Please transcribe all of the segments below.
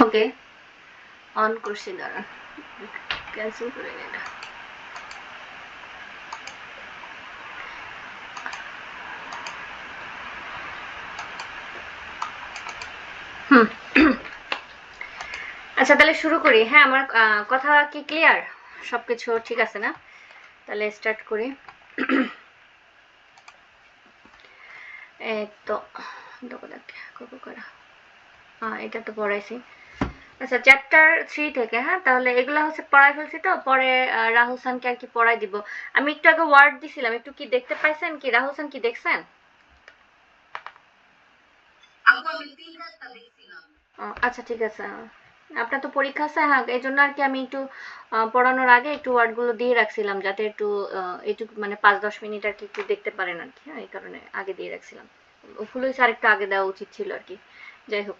Okay on করছি, দাঁড়ান cancel করে নিন এটা। আচ্ছা তাহলে শুরু করি। হ্যাঁ, আমার কথা কি ক্লিয়ার? সবকিছু ঠিক আছে না? তাহলে স্টার্ট করি। তো এটা তো পড়াইছি। আচ্ছা চ্যাপ্টার 3 থেকে, হ্যাঁ তাহলে এগুলা হচ্ছে পড়াই ফেলছি, তো পরে রাহুল খানকে আর কি পড়াই দিব। আমি একটু আগে ওয়ার্ড দিছিলাম, একটু কি দেখতে পাইছেন কি? রাহুল খান কি দেখছেন? আচ্ছা ঠিক আছে। আপনার তো পরীক্ষা আছে, হ্যাঁ এই জন্য আর কি আমি একটু পড়ানোর আগে একটু ওয়ার্ডগুলো দিয়ে রাখছিলাম, যাতে একটু একটু মানে 5-10 মিনিট আর কি একটু দেখতে পারেন আর কি। হ্যাঁ এই কারণে আগে দিয়ে রাখছিলাম। ফুল হয়েছে, আরেকটু আগে দেওয়া উচিত ছিল আর কি। যাই হোক,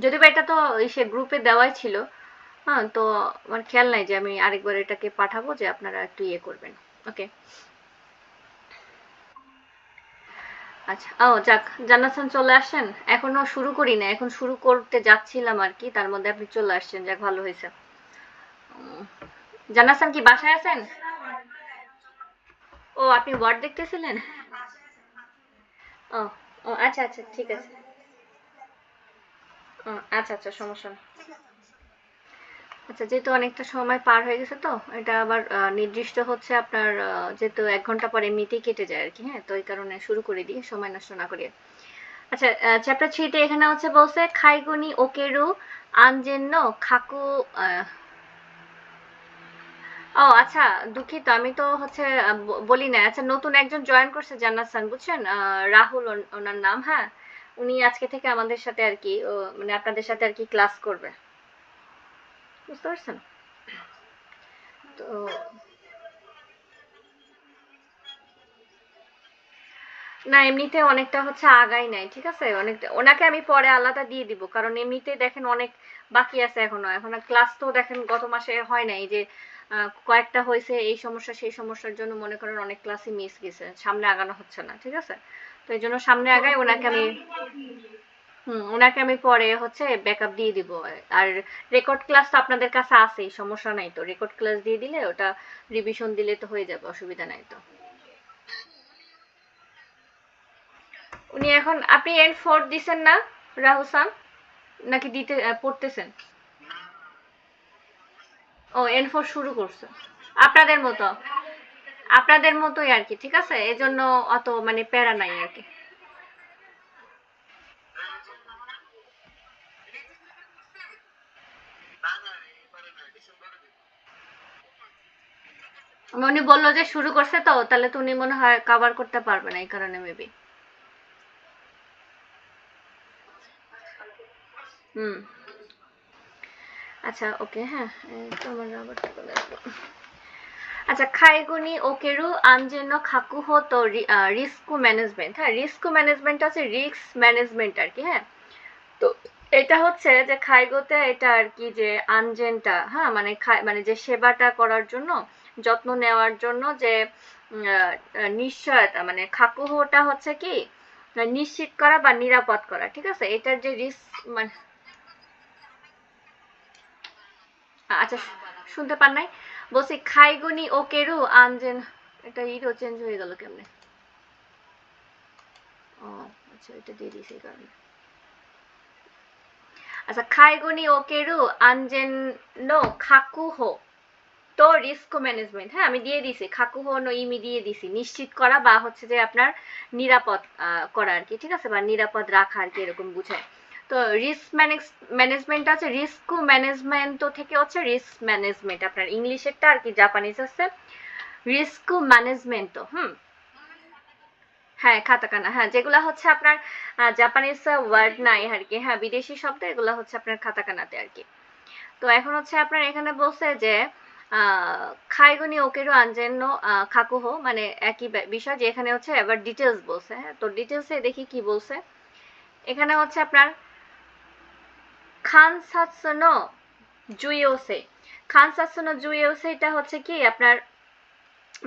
যদি বা এটা তো সে গ্রুপে দেওয়াই ছিল। হ্যাঁ তো আমার খেয়াল নাই যে আমি আরেকবার এটাকে পাঠাবো, যে আপনারা একটু ইয়ে করবেন। ওকে। আচ্ছা, ও যাক, জান্নাত খান চলে আসছেন। এখনো শুরু করি না, এখন শুরু করতে যাচ্ছিলাম আর কি, তার মধ্যে আপনি চলে আসছেন, যাক ভালো হয়েছে। জান্নাত খান কি বাসায় আছেন? ও আপনি ওয়ার্ড দেখতেছিলেন? ও ও আচ্ছা আচ্ছা ঠিক আছে। ও আচ্ছা আচ্ছা, সমস্যা নেই। আচ্ছা, যেহেতু অনেকটা সময় পার হয়ে গেছে, তো এটা আবার নির্দিষ্ট হচ্ছে আপনার যেহেতু 1 ঘন্টা পরে এমনিতেই কেটে যায় আর কি। হ্যাঁ তো এই কারণে শুরু করে দিই, সময় নষ্ট না করিয়ে। আচ্ছা, চ্যাপ্টার 3 এখানে হচ্ছে বলছে খাইগুনি ওকেরু আনজেন্ন খাকু। আহ, ও আচ্ছা, দুঃখিত, আমি তো হচ্ছে বলি না। আচ্ছা, নতুন একজন জয়েন করছে জান্নাত খান, বুঝছেন? রাহুল ওনার নাম। হ্যাঁ, উনি আজকে থেকে আমাদের সাথে আর কি মানে আপনাদের সাথে আর কি ক্লাস করবে, বুঝতে পারছেন? তো না, এমনিতে অনেকটা হচ্ছে আগাই নাই, ঠিক আছে? অনেকটা ওনাকে আমি পরে আলাদা দিয়ে দিব, কারণ এমনিতে দেখেন অনেক বাকি আছে এখনো। এখন ক্লাস তো দেখেন গত মাসে হয় নাই, যে কয়েকটা হয়েছে এই সমস্যা সেই সমস্যার জন্য, মনে করেন অনেক ক্লাসই মিস গেছে, সামনে আগানো হচ্ছে না, ঠিক আছে? তো এই জন্য সামনে আগাই ওনাকে আমি ওনাকে আমি পরে হচ্ছে ব্যাকআপ দিয়ে দিব। আর রেকর্ড ক্লাস তো আপনাদের কাছে আছেই, সমস্যা নাই তো। রেকর্ড ক্লাস দিয়ে দিলে ওটা রিভিশন দিলে তো হয়ে যাবে, অসুবিধা নাই তো। উনি এখন, আপনি N4 দিছেন না রাহুসান, নাকি দিতে পড়তেছেন? ও N4 শুরু করছে, আপনাদের মতো, আপনাদের মতোই আর কি, ঠিক আছে? এজন্য অত মানে প্যারা নাই আর কি। উনি বললো যে শুরু করছে, তো তাহলে তো উনি মনে হয় কভার করতে পারবে না, এই কারণে মেবি। হুম। আচ্ছা ওকে, হ্যাঁ। এই তো আমার রাবারটা চলে আসলো। আচ্ছা, খাইগুনি ওকেরু আনজেনো খাকুহো তো রিস্ক ম্যানেজমেন্ট। হ্যাঁ, রিস্ক ম্যানেজমেন্ট আছে রিস্ক ম্যানেজমেন্ট আর কি। হ্যাঁ তো এটা হচ্ছে যে খাইগোতে এটা আর কি, যে আনজেনটা, হ্যাঁ মানে মানে যে সেবাটা করার জন্য, যত্ন নেওয়ার জন্য যে নিশ্চয়তা, মানে খাকুহোটা হচ্ছে কি নিশ্চিত করা বা নিরাপদ করা, ঠিক আছে? এটার যে রিস্ক মানে, আচ্ছা শুনতে পান নাই? বলছি খাইগুনি ও কেরু আনজেন। এটা ইরো চেঞ্জ হয়ে গেল কেমনে? ও আচ্ছা, এটা দিয়ে দিয়েছি এই কারণে। আচ্ছা, খাইগুনি ও কেরু আনজেন নো খাকুহো তো রিস্ক ম্যানেজমেন্ট। হ্যাঁ আমি দিয়ে দিছি, খাকুহো নো ইমি দিয়ে দিছি, নিশ্চিত করা বা হচ্ছে যে আপনার নিরাপদ করা আর কি, ঠিক আছে? বা নিরাপদ রাখা আর কি, এরকম বুঝায়। তো রিস্ক ম্যানেজমেন্ট আছে, রিস্ক ম্যানেজমেন্ট থেকে হচ্ছে রিস্ক ম্যানেজমেন্ট, আপনার ইংলিশেরটা আর কি, জাপানিজ আছে রিস্ক ম্যানেজমেন্ট। হুম। হ্যাঁ কাতাকানা, হ্যাঁ যেগুলা হচ্ছে আপনার জাপানিজ ওয়ার্ড নাই আর কি। হ্যাঁ বিদেশি শব্দ, এগুলা হচ্ছে আপনার খাতাকানাতে আর কি। তো এখন হচ্ছে আপনার এখানে বলছে যে খাইগুনি ওকেরও আনজেন্য খাকুহো, মানে একই বিষয়, যে এখানে হচ্ছে এবার ডিটেলস বলছে। হ্যাঁ তো ডিটেলসে দেখি কি বলছে। এখানে হচ্ছে আপনার খানসাতসুনো জুইওসে, খানসাতসুনো জুইওসে, এটা হচ্ছে কি আপনার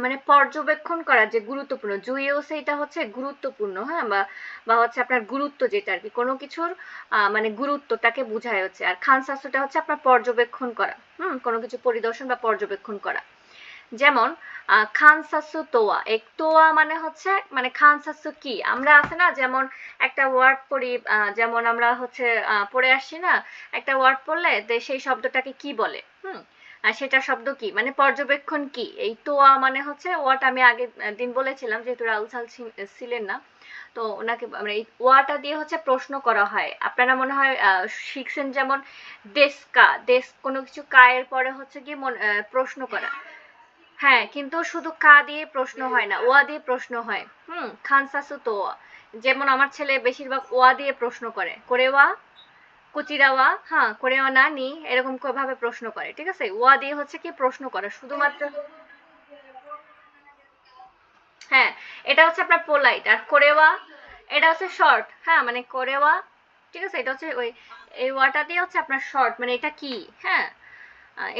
মানে পর্যবেক্ষণ করা যে গুরুত্বপূর্ণ, জুইওসে এটা হচ্ছে গুরুত্বপূর্ণ, হ্যাঁ, বা বা হচ্ছে আপনার গুরুত্ব যেটা আর কি, কোনো কিছুর মানে গুরুত্বটাকে বোঝায় হচ্ছে। আর খানসাসুটা হচ্ছে আপনার পর্যবেক্ষণ করা, কোনো কিছু পরিদর্শন বা পর্যবেক্ষণ করা। যেমন খানসাসু তোয়া, এক তোয়া মানে হচ্ছে মানে খানসাসু কি, আমরা আছে না যেমন একটা ওয়ার্ড পড়ি, যেমন আমরা হচ্ছে পড়ে আসছি না, একটা ওয়ার্ড পড়লে সেই শব্দটাকে কি বলে, আর সেটা শব্দ কি, মানে পর্যবেক্ষণ কি, এই তোয়া মানে হচ্ছে ওয়াট, আমি আগে দিন বলেছিলাম যেহেতু রাহুল সাল ছিলেন না, তো ওনাকে মানে এই ওয়াটা দিয়ে হচ্ছে প্রশ্ন করা হয়। আপনারা মনে হয় শিখছেন, যেমন দেশকা, দেশ কোনো কিছু কায়ের পরে হচ্ছে কি প্রশ্ন করা। হ্যাঁ, কিন্তু শুধু কা দিয়ে প্রশ্ন হয় না, ওয়া দিয়ে প্রশ্ন হয়। খানসাসু তো ওয়া। যেমন আমার ছেলে বেশিরভাগ ওয়া দিয়ে প্রশ্ন করে, কোরেওয়া, কুচিরাওয়া, হ্যাঁ, কোরেওয়া নানি, এরকম ভাবে প্রশ্ন করে, ঠিক আছে? ওয়া দিয়ে হচ্ছে কি প্রশ্ন করা শুধুমাত্র। হ্যাঁ, এটা হচ্ছে আপনার পোলাইট, আর কোরেওয়া এটা হচ্ছে শর্ট, হ্যাঁ, মানে কোরেওয়া, ঠিক আছে, এটা হচ্ছে ওই এই ওয়াটা দিয়ে হচ্ছে আপনার শর্ট, মানে এটা কি, হ্যাঁ,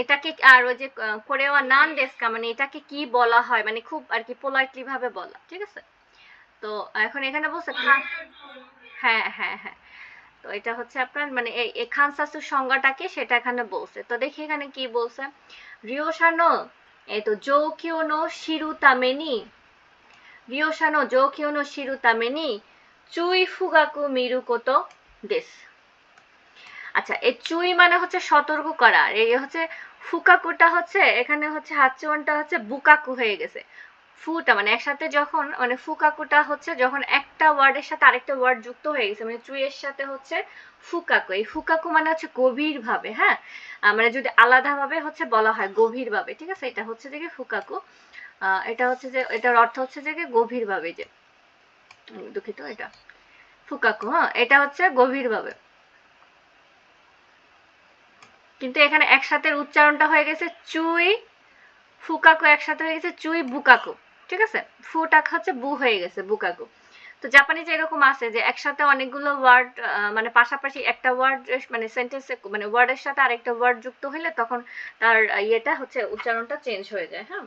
এটাকে, আর ওই যে কোরেওয়া নান ডেস্কা, মানে এটাকে কি বলা হয়, মানে খুব আর কি পোলাইটলি ভাবে বলা, ঠিক আছে? তো এখন এখানে বলছে হ্যাঁ হ্যাঁ হ্যাঁ, তো এটা হচ্ছে আপনার মানে এই খানসাসুর সংজ্ঞাটাকে সেটা এখানে বলছে। তো দেখি এখানে কি বলছে, রিওশানো, এই তো জৌকিওনো শিরু তামেনি, রিওশানো জৌকিওনো শিরু তামেনি চুই ফুগাকু মিরু কোতো দেশ। আচ্ছা, এই চুই মানে হচ্ছে সতর্ক করা, আর এই হচ্ছে ফুকাকুটা হচ্ছে এখানে হচ্ছে হাতচুয়ানটা হচ্ছে বুকাকু হয়ে গেছে। ফুটা মানে একসাথে যখন মানে ফুকাকুটা হচ্ছে যখন একটা ওয়ার্ডের সাথে আরেকটা ওয়ার্ড যুক্ত হয়ে গেছে, মানে চুইয়ের সাথে হচ্ছে ফুকাকু, এই ফুকাকু মানে হচ্ছে গভীর ভাবে, হ্যাঁ, মানে যদি আলাদা ভাবে হচ্ছে বলা হয় গভীর ভাবে, ঠিক আছে, এটা হচ্ছে যে ফুকাকু, এটা হচ্ছে যে এটার অর্থ হচ্ছে যে গভীর ভাবে, যে দুঃখিত, এটা ফুকাকু, হ্যাঁ, এটা হচ্ছে গভীর ভাবে, কিন্তু এখানে একসাথে উচ্চারণটা হয়ে গেছে চুই ফুকাকু, একসাথে হয়ে গেছে চুই বুকাকু, ঠিক আছে, ফুটাক হচ্ছে বু হয়ে গেছে বুকাকু। তো জাপানিজ এরকম আছে যে একসাথে অনেকগুলো ওয়ার্ড মানে পাশাপাশি একটা ওয়ার্ড মানে সেন্টেন্সে মানে ওয়ার্ডের সাথে আরেকটা ওয়ার্ড যুক্ত হইলে তখন তার ইয়েটা হচ্ছে উচ্চারণটা চেঞ্জ হয়ে যায়, হ্যাঁ।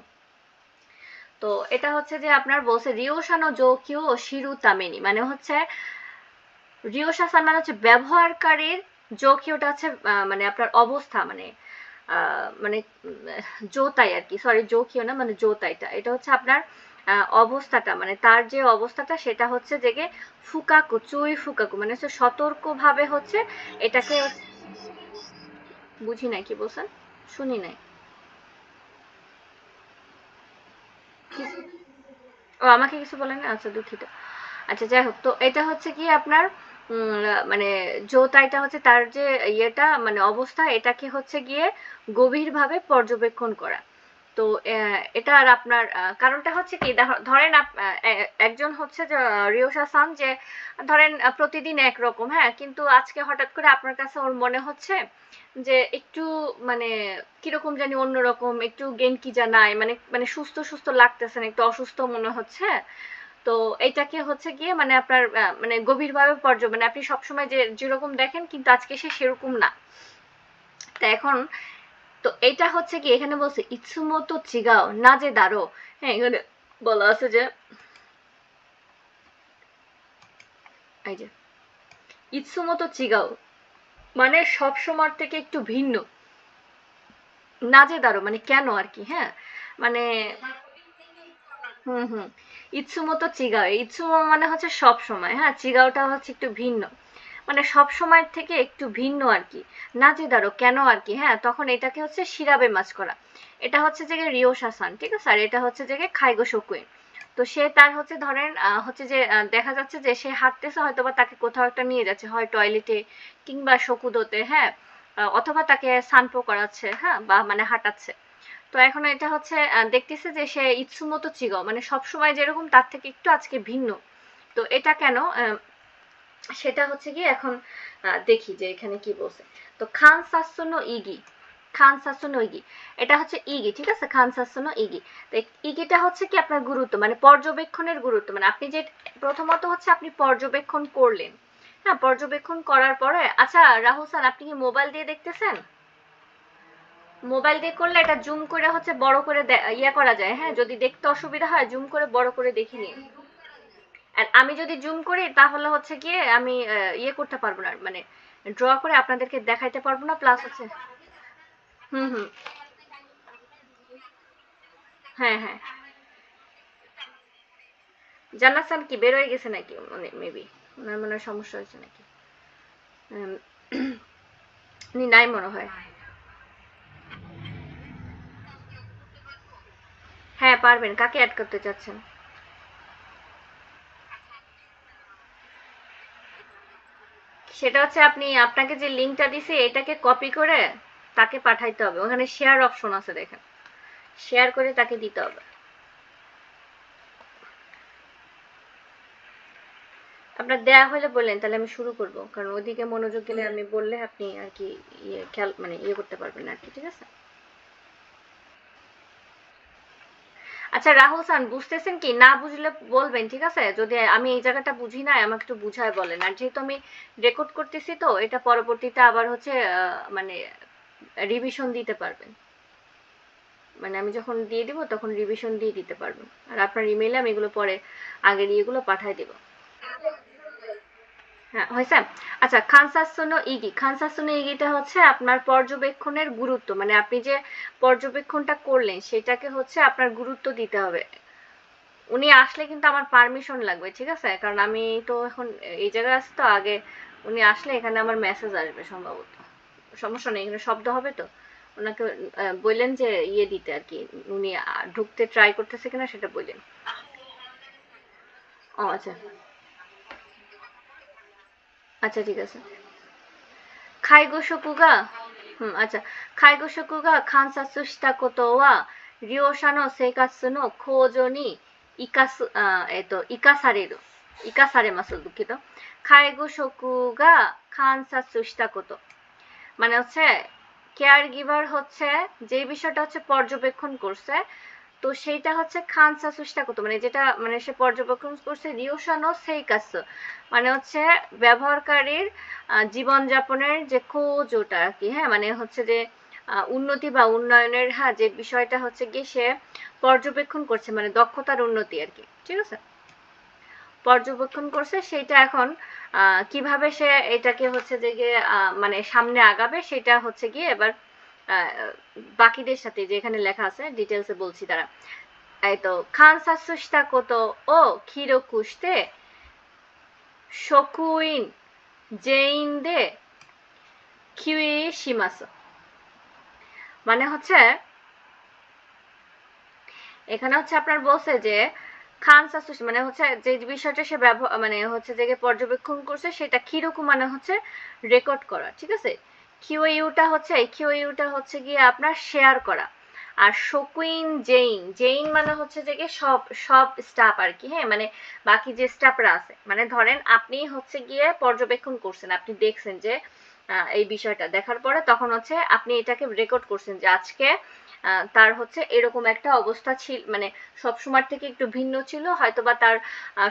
তো এটা হচ্ছে যে আপনার বলছে রিওশানো জোকিও শিরু তামেনি, মানে হচ্ছে রিওশাসান মানে হচ্ছে ব্যবহারকারীর, জোকিওটা হচ্ছে মানে আপনার অবস্থা, মানে মানে জোতাই আর কি, সরি জোকিও না, মানে জোতাইটা, এটা হচ্ছে আপনার অবস্থাটা, মানে তার যে অবস্থাটা সেটা হচ্ছে যে ফুকাকু, চুই ফুকাকু মানে হচ্ছে সতর্ক ভাবে হচ্ছে এটাকে, বুঝি নাই কি বলছেন, শুনি নাই। ও আমাকে কিছু বলেন না, আচ্ছা দুঃখিত। আচ্ছা যাই হোক, তো এটা হচ্ছে কি আপনার মানে জোতাইটা হচ্ছে তার যে ইয়েটা মানে অবস্থা, এটাকে হচ্ছে গিয়ে গভীরভাবে পর্যবেক্ষণ করা। তো এটা আর আপনার কারণটা হচ্ছে কি, ধরেন একজন হচ্ছে যে রিওশা সান, যে ধরেন প্রতিদিন একরকম, হ্যাঁ, কিন্তু আজকে হঠাৎ করে আপনার কাছে ওর মনে হচ্ছে যে একটু মানে কিরকম জানি অন্যরকম, একটু গেনকি জানাই, মানে মানে সুস্থ সুস্থ লাগতেছে না, একটু অসুস্থ মনে হচ্ছে। তো এইটাকে হচ্ছে গিয়ে মানে আপনার মানে গভীরভাবে মানে আপনি সবসময় যে যেরকম দেখেন কিন্তু আজকে সে সেরকম না। তা এখন তো এটা হচ্ছে কি এখানে বলছে ইচ্ছুমতো চিগাও না যে দাঁড়ো, হ্যাঁ, এখানে বলা আছে যে এই যে ইচ্ছুমতো চিগাও মানে সব সময় থেকে একটু ভিন্ন, না যে দাঁড়ো মানে কেন আর কি, হ্যাঁ, মানে হুম, ইচ্ছুমতো চিগাও, ইচ্ছুমো মানে হচ্ছে সব সময়, হ্যাঁ, চিগাওটা হচ্ছে একটু ভিন্ন, মানে সব সময় থেকে একটু ভিন্ন আর কি, না যে দাঁড়ো কেন আর কি, হ্যাঁ, তখন এটাকে হচ্ছে শিরাবে মাছ করা, এটা হচ্ছে যে রিওশাসান, ঠিক আছে, আর এটা হচ্ছে যে খাইগো শকুইন। তো সে তার হচ্ছে ধরেন হচ্ছে যে দেখা যাচ্ছে যে সে হাঁটতেছে, হয়তো বা তাকে কোথাও একটা নিয়ে যাচ্ছে, হয় টয়লেটে কিংবা শকুদোতে, হ্যাঁ, অথবা তাকে সানপো করাচ্ছে, হ্যাঁ, বা মানে হাঁটাচ্ছে। তো এখন এটা হচ্ছে দেখতেছে যে সে ইচ্ছুমতো চিগাও মানে সবসময় যেরকম তার থেকে একটু আজকে ভিন্ন। তো এটা কেন সেটা হচ্ছে কি এখন দেখি যে এখানে কি বলছে। তো খান সাসুনো ইগি, খান সাসুনো ইগি, এটা হচ্ছে ইগি, ঠিক আছে, খান সাসুনো ইগি। তো ইগিটা হচ্ছে কি আপনার গুরুত্ব, মানে পর্যবেক্ষণের গুরুত্ব, মানে আপনি যে প্রথমত হচ্ছে আপনি পর্যবেক্ষণ করলেন, হ্যাঁ, পর্যবেক্ষণ করার পরে, আচ্ছা রাহুল স্যার আপনি কি মোবাইল দিয়ে দেখতেছেন? মোবাইল দিয়ে করলে এটা জুম করে হচ্ছে বড় করে ইয়া করা যায়, হ্যাঁ যদি দেখতে অসুবিধা হয় জুম করে বড় করে দেখে নিন। আর আমি যদি জুম করি তাহলে হচ্ছে গিয়ে আমি ইয়ে করতে পারবো না, মানে ড্র করে আপনাদেরকে দেখাইতে পারবো না, প্লাস হচ্ছে হুম হুম হ্যাঁ হ্যাঁ। জান্নাত খান কি বের হয়ে গেছে নাকি, মানে মেবি ওনার মনে হয় সমস্যা হয়েছে নাকি, উম, উনি নাই মনে হয়। হ্যাঁ পারবেন, কাকে অ্যাড করতে চাচ্ছেন? সেটা হচ্ছে আপনি, আপনাকে যে লিঙ্কটা দিছি এটাকে কপি করে তাকে পাঠাইতে হবে, ওখানে শেয়ার অপশন আছে দেখেন, শেয়ার করে তাকে দিতে হবে। আপনার দেয়া হলে বললেন তাহলে আমি শুরু করব, কারণ ওদিকে মনোযোগ দিলে আমি বললে আপনি আর কি ইয়ে খেয়াল মানে ইয়ে করতে পারবেন না আর কি, ঠিক আছে? আচ্ছা রাহুল খান, বুঝতেছেন কি? না বুঝলে বলবেন, ঠিক আছে? যদি আমি এই জায়গাটা বুঝি না আমাকে একটু বুঝায় বলেন। আর যেহেতু আমি রেকর্ড করতেছি তো এটা পরবর্তীতে আবার হচ্ছে মানে রিভিশন দিতে পারবেন, মানে আমি যখন দিয়ে দিব তখন রিভিশন দিয়ে দিতে পারবেন। আর আপনার ইমেইলে আমি এগুলো পরে আগের ইয়েগুলো পাঠিয়ে দিব। হ্যাঁ হয়েছে। আচ্ছা, খানসাৎসুনো ইগি, খানসাৎসুনো ইগিটা হচ্ছে আপনার পর্যবেক্ষণের গুরুত্ব, মানে আপনি যে পর্যবেক্ষণটা করলেন সেটাকে হচ্ছে আপনার গুরুত্ব দিতে হবে। উনি আসলে কিন্তু আমার পারমিশন লাগবে, ঠিক আছে? কারণ আমি তো এখন এই জায়গায় আছি তো, আগে উনি আসলে এখানে আমার মেসেজ আসবে সম্ভবত। সমস্যা নেই, এখানে শব্দ হবে তো। ওনাকে বললেন যে ইয়ে দিতে আর কি, উনি ঢুকতে ট্রাই করতেছে কিনা সেটা বললেন। ও আচ্ছা, আচ্ছা ঠিক আছে। খাইগো শকুগা, হুম আচ্ছা, খাইগো শকুগা খানসাৎসু শিতাことは利用者の生活の向上に生かされる、生かされますけど、介護職が観察したこと, মানে হচ্ছে কেয়ার গিভার হচ্ছে যে বিষয়টা হচ্ছে পর্যবেক্ষণ করছে, তো সেইটা হচ্ছে খান সাসুসটা কত, মানে যেটা মানে সে পর্যবেক্ষণ করছে রিওশানো সেই কাজ, মানে হচ্ছে ব্যবহারকারীর জীবনযাপনের যে খোঁজ ওটা আর কি, হ্যাঁ মানে হচ্ছে যে উন্নতি বা উন্নয়নের, হ্যাঁ যে বিষয়টা হচ্ছে গিয়ে সে পর্যবেক্ষণ করছে, মানে দক্ষতার উন্নতি আর কি, ঠিক আছে? পর্যবেক্ষণ করছে সেইটা এখন কিভাবে সে এটাকে হচ্ছে যে গিয়ে মানে সামনে আগাবে সেটা হচ্ছে গিয়ে এবার আহ, বাকিদের সাথে যে এখানে লেখা আছে ডিটেলসে বলছি তারা। এই তো খান সাসুস্তা কত ও খিরোকুশতে শকুইন জেইন দে কিউই শিমাস, মানে হচ্ছে এখানে হচ্ছে আপনার বলছে যে খান সাসুস মানে হচ্ছে যে বিষয়টা সে ব্যবহার মানে হচ্ছে যে পর্যবেক্ষণ করছে সেটা কিরকম, মানে হচ্ছে রেকর্ড করা, ঠিক আছে? কিউইউটা হচ্ছে কিউইউটা হচ্ছে গিয়ে আপনার শেয়ার করা। আর শকুইন জেইন, জেইন মানে হচ্ছে যে সব সব স্টাফ আর কি, হ্যাঁ মানে বাকি যে স্টাফরা আছে, মানে ধরেন আপনি হচ্ছে গিয়ে পর্যবেক্ষণ করছেন, আপনি দেখছেন যে এই বিষয়টা দেখার পরে তখন হচ্ছে আপনি এটাকে রেকর্ড করছেন যে আজকে তার হচ্ছে এরকম একটা অবস্থা ছিল, মানে সব সময় থেকে একটু ভিন্ন ছিল, হয়তো বা তার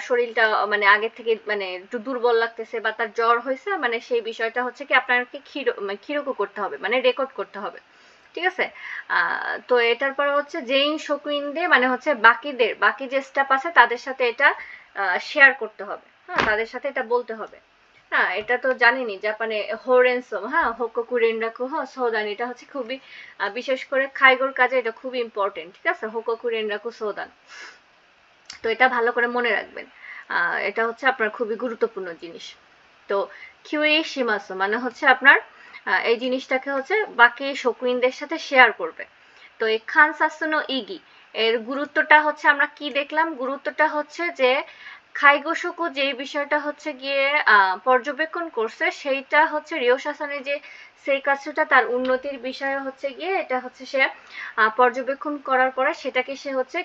শরীরটা মানে আগের থেকে মানে একটু দুর্বল লাগতেছে বা তার জ্বর হয়েছে, মানে সেই বিষয়টা হচ্ছে কি আপনাকে ক্ষীরকও করতে হবে, মানে রেকর্ড করতে হবে, ঠিক আছে? তো এটার পরে হচ্ছে জেইন শকুইনদের মানে হচ্ছে বাকিদের, বাকি যে স্টাফ আছে তাদের সাথে এটা শেয়ার করতে হবে, হ্যাঁ তাদের সাথে এটা বলতে হবে। হ্যাঁ এটা তো জানেনই জাপানে হোরেনসো, হ্যাঁ হোকোকু রেনরাকু সৌদান, এটা হচ্ছে খুবই বিশেষ করে খাইগোর কাজে এটা খুবই ইম্পর্টেন্ট, ঠিক আছে? হোকোকু রেনরাকু সৌদান, তো এটা ভালো করে মনে রাখবেন। এটা হচ্ছে আপনার খুবই গুরুত্বপূর্ণ জিনিস। তো কিউই শিমাসো মানে হচ্ছে আপনার এই জিনিসটাকে হচ্ছে বাকি শকুইনদের সাথে শেয়ার করবে। তো এই খান সাসুনো ইগি এর গুরুত্বটা হচ্ছে আমরা কি দেখলাম, গুরুত্বটা হচ্ছে যে খাইগোশোকু যে বিষয়টা হচ্ছে গিয়ে পর্যবেক্ষণ করছে সেইটা হচ্ছে রিও শাসনের যে সেই কাজটা তার উন্নতির বিষয়ে হচ্ছে গিয়ে এটা হচ্ছে সে পর্যবেক্ষণ করার পরে সেটাকে সে হচ্ছে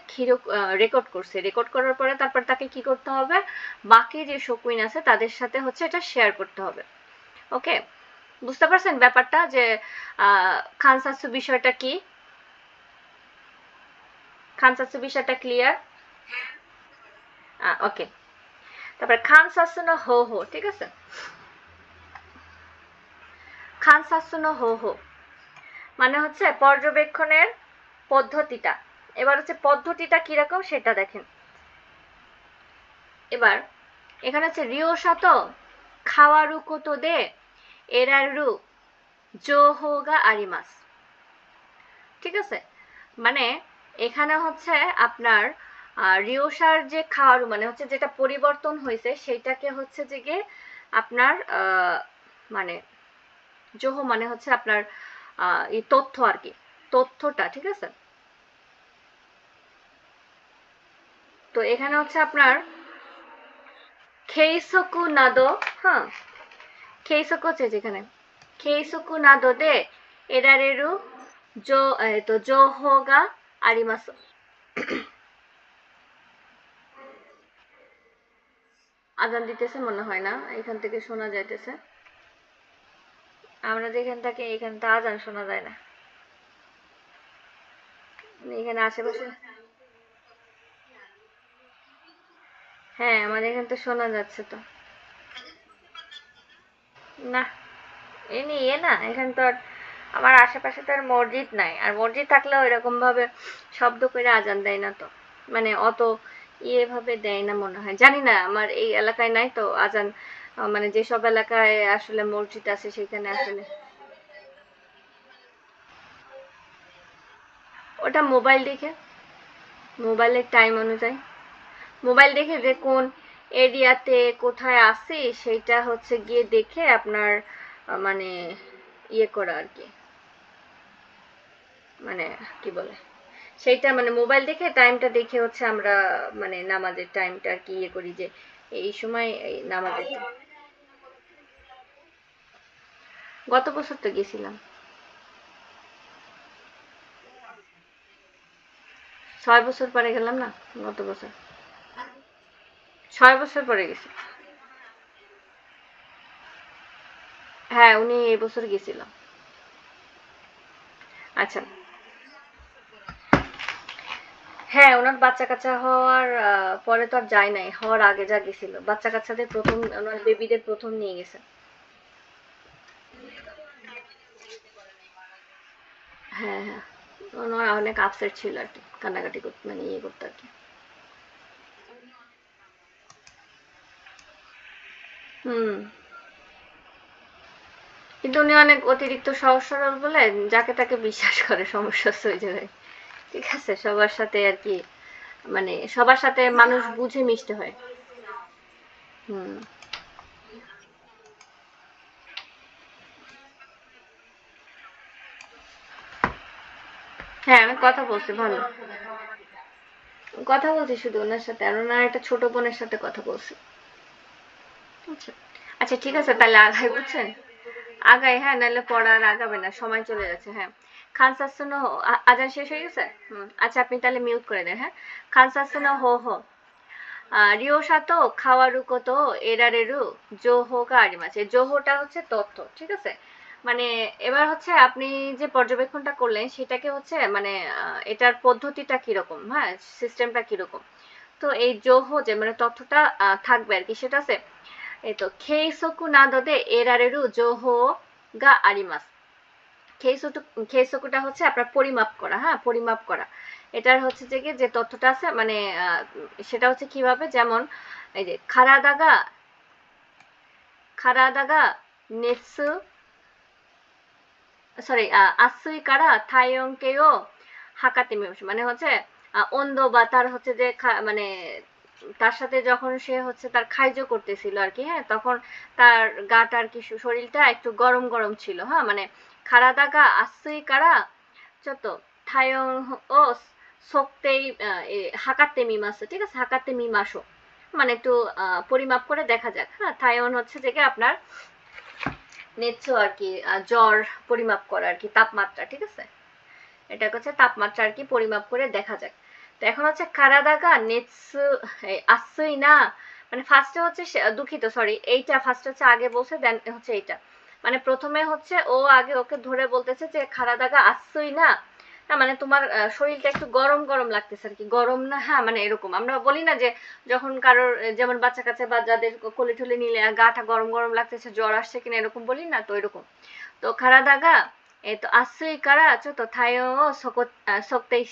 রেকর্ড করছে, রেকর্ড করার পরে তারপর তাকে কি করতে হবে, বাকি যে শকুইন আছে তাদের সাথে হচ্ছে এটা শেয়ার করতে হবে। ওকে, বুঝতে পারছেন ব্যাপারটা যে খানসাসু বিষয়টা কি? খানসাসু বিষয়টা ক্লিয়ার? ওকে, তারপর খানসাসু নো হো হো, ঠিক আছে? খানসাসু নো হো হো, মানে হচ্ছে পর্যবেক্ষণের পদ্ধতিটা। এবার হচ্ছে পদ্ধতিটা কিরকম সেটা দেখেন। এবার এখানে হচ্ছে রিওসাতো খাওয়ারু কোতো দে এরারু জোহোগা আরিমাস। ঠিক আছে, মানে এখানে হচ্ছে আপনার রিওসার যে খাওয়ারু মানে হচ্ছে যেটা পরিবর্তন হয়েছে সেইটাকে হচ্ছে যে গিয়ে আপনার মানে জোহো মানে হচ্ছে আপনার এই তথ্য আর কি, তথ্যটা। ঠিক আছে, তো এখানে হচ্ছে আপনার খেইসোকু নাদো, হ্যাঁ খেইসোকু হচ্ছে যেখানে খেইসোকু নাদো দে এরারেরু জোহো গা আরিমাসু। আজান দিতেছে মনে হয় না, এখান থেকে শোনা যাইতেছে। আমরা যেখান থেকে এখান থেকে আজান শোনা যায় না, এখানে আশেপাশে। হ্যাঁ আমাদের এখান থেকে শোনা যাচ্ছে তো। না এ না, এখানে তো আর আমার আশেপাশে তো আর মসজিদ নাই, আর মসজিদ থাকলেও এরকম ভাবে শব্দ করে আজান দেয় না তো, মানে অত ইয়ে ভাবে দেয় না মনে হয়, জানি না, আমার এই এলাকায় নাই তো আজান। মানে যেসব এলাকায় আসলে মসজিদ আছে সেখানে আসলে ওটা মোবাইল দেখে, মোবাইলের টাইম অনুযায়ী, মোবাইল দেখে যে কোন এরিয়াতে কোথায় আসি সেইটা হচ্ছে গিয়ে দেখে আপনার মানে ইয়ে করা আর কি, মানে কি বলে সেইটা, মানে মোবাইল দেখে টাইমটা দেখে হচ্ছে আমরা মানে নামাজের টাইমটা আর কি ইয়ে করি যে এই সময় এই নামাজের গত বছর তো গেছিলাম, 6 বছর পরে গেলাম না, গত বছর 6 বছর পরে গেছি। হ্যাঁ উনি এই বছর গেছিল। আচ্ছা, হ্যাঁ ওনার বাচ্চা কাচ্চা হওয়ার পরে তো আর যায় নাই, হওয়ার আগে যা গেছিল, বাচ্চা কাচ্চাদের প্রথম ওনার বেবিদের প্রথম নিয়ে গেছে। হ্যাঁ হ্যাঁ, ওনার অনেক আপসেট ছিল আর কি, কান্নাকাটি করতে মানে ইয়ে করতে আর কি। হুম, কিন্তু উনি অনেক অতিরিক্ত সহজ সরল বলে যাকে তাকে বিশ্বাস করে সমস্যা হয়ে যাবে। ঠিক আছে, সবার সাথে আর কি, মানে সবার সাথে মানুষ বুঝে মিশতে হয়। হুম, হ্যাঁ আমি কথা বলছি ভালো, কথা বলছি শুধু ওনার সাথে, আর ওনার একটা ছোট বোনের সাথে কথা বলছি। আচ্ছা, আচ্ছা ঠিক আছে তাহলে আগাই, বুঝছেন, আগাই, হ্যাঁ নাহলে পড়া আর আগাবে না, সময় চলে যাচ্ছে। হ্যাঁ, খান সাসুনো আজান শেষ হয়ে গেছে। আচ্ছা আপনি তাহলে মিউট করে দেন। হ্যাঁ, খান সাসুনো হো হো রিওসা তো খাওয়ারু কত এরারেরু জোহোগা আরিমাছে, জোহোটা হচ্ছে তথ্য। ঠিক আছে, মানে এবার হচ্ছে আপনি যে পর্যবেক্ষণটা করলেন সেটাকে হচ্ছে মানে এটার পদ্ধতিটা কিরকম, হ্যাঁ সিস্টেমটা কিরকম। তো এই জোহো যে মানে তথ্যটা থাকবে আর কি, সেটা আছে এই তো খেইসোকু নাদোদে এরারেরু জোহো গা আরিমাস। খেইসোটু খেইসোকুটা হচ্ছে আপনার পরিমাপ করা, হ্যাঁ পরিমাপ করা। এটার হচ্ছে যে কি যে তথ্যটা আছে মানে সেটা হচ্ছে কিভাবে, যেমন এই যে খারাদাগা খারাদাগা নেটসু সরি আসুই কারা থাইয়ংকেও হাকাতে মিমাসু, মানে হচ্ছে অন্ধ বা তার হচ্ছে যে মানে তার সাথে যখন সে হচ্ছে তার খাইজো করতেছিল আর কি, হ্যাঁ তখন তার গাটা আর কি শরীরটা একটু গরম গরম ছিল, হ্যাঁ মানে খারাদাগা আসুই কারা চত থায়ং ও শক্তেই হাকাতে মিমাসো। ঠিক আছে, হাকাতে মিমাসো মানে একটু পরিমাপ করে দেখা যাক। হ্যাঁ থায়ন হচ্ছে যে আপনার নেচো আর কি জ্বর পরিমাপ করা আর কি, তাপমাত্রা। ঠিক আছে, এটা হচ্ছে তাপমাত্রা আর কি পরিমাপ করে দেখা যাক। তো এখন হচ্ছে কারাদাগা নেটসু আসুই না, মানে ফার্স্টে হচ্ছে দুঃখিত সরি, এইটা ফার্স্ট হচ্ছে আগে বলছে দেন হচ্ছে এইটা, মানে প্রথমে হচ্ছে ও আগে ওকে ধরে বলতেছে যে খারাদাগা আসুই না, না মানে তোমার শরীরটা একটু গরম গরম লাগতেছে আর কি, গরম না, হ্যাঁ মানে এরকম আমরা বলি না যে যখন কারোর যেমন বাচ্চা কাচ্চা বা যাদের কোলে ঠলে নিলে গাটা গরম গরম লাগতেছে জ্বর আসছে কিনা এরকম বলি না, তো এরকম। তো খারাদাগা আসুই কারা তো থাইও সকতেই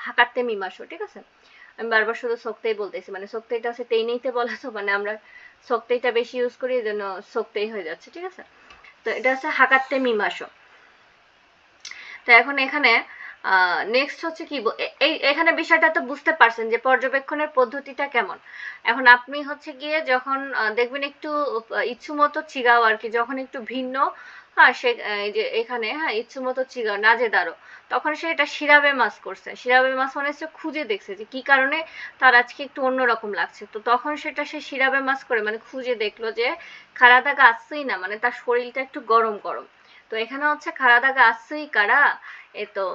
হাকাতে মিমাশো, ঠিক আছে? আমি বারবার শুধু সকতেই বলতেছি, মানে সকতেইটা হচ্ছে তেইনেইতে বলা, তো মানে আমরা সকতেইটা বেশি ইউজ করি, এই জন্য সকতেই হয়ে যাচ্ছে, ঠিক আছে? তো এটা হচ্ছে হাকাতে মিমাশো। তো এখন এখানে নেক্সট হচ্ছে কি, এখানে বিষয়টা তো বুঝতে পারছেন যে পর্যবেক্ষণের পদ্ধতিটা কেমন। এখন আপনি হচ্ছে গিয়ে যখন দেখবেন একটু ইচ্ছুমতো চিগাও আর কি, যখন একটু ভিন্ন, হ্যাঁ সে এই যে এখানে হ্যাঁ ইচ্ছুমতো চিগাও নাজেদারো, তখন সে এটা শিরাবে মাস করছে, শিরাবে মাস মানে হচ্ছে খুঁজে দেখছে যে কি কারণে তার আজকে একটু অন্যরকম লাগছে, তো তখন সেটা সে শিরাবে মাস করে মানে খুঁজে দেখলো যে খারাদাগা আসছেই না, মানে তার শরীরটা একটু গরম গরম। তো এখানে হচ্ছে খারাদাগা আসছেই কারা তো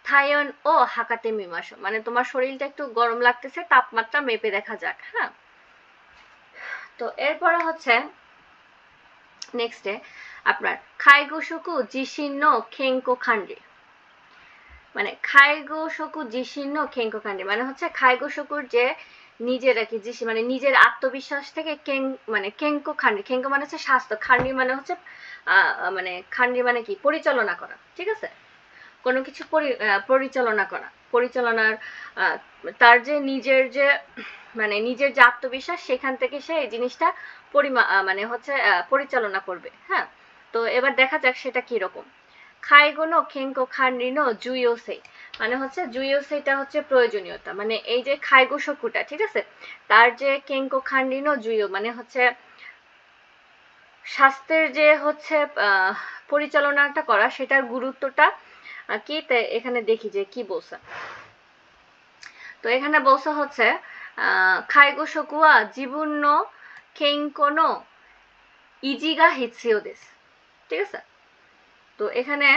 থাইয়ন ও হাকাতে মিমাশো, মানে তোমার শরীরটা একটু গরম লাগতেছে, তাপমাত্রা মেপে দেখা যাক, হ্যাঁ। তো এরপরে হচ্ছে নেক্সটে আপনার খাইগো শোকু জিশিন্ন খেঙ্কো খান্ডি, মানে খাইগো শোকু জিশিন্ন খেঙ্কো খান্ডি মানে হচ্ছে খাইগো শকুর যে নিজের আর কি জিশি মানে নিজের আত্মবিশ্বাস থেকে মানে কেঙ্কো খান্ডি, খেঙ্কো মানে হচ্ছে স্বাস্থ্য, খান্ডি মানে হচ্ছে মানে খান্ডি মানে কি পরিচালনা করা, ঠিক আছে? কোনো কিছু পরিচালনা করা, পরিচালনার তার যে নিজের যে মানে নিজের যে আত্মবিশ্বাস, সেখান থেকে সে এই জিনিসটা মানে হচ্ছে পরিচালনা করবে, হ্যাঁ। তো এবার দেখা যাক সেটা কিরকম। খাইগোনো খেঙ্কো খান্ডিনো জুইওসেই, মানে হচ্ছে জুইওসেইটা হচ্ছে প্রয়োজনীয়তা, মানে এই যে খাইগো শকুটা, ঠিক আছে, তার যে কেঙ্কো খান্ডিনো জুইও মানে হচ্ছে স্বাস্থ্যের যে হচ্ছে পরিচালনাটা করা, সেটার গুরুত্বটা কি এখানে দেখি যে কি বলছে। তো এখানে বলছে হচ্ছে খাইগো শকুয়া জিবুন্ন কেঙ্কোনো ইজিগা হিতসিও দেস, ঠিক আছে? তো এখানে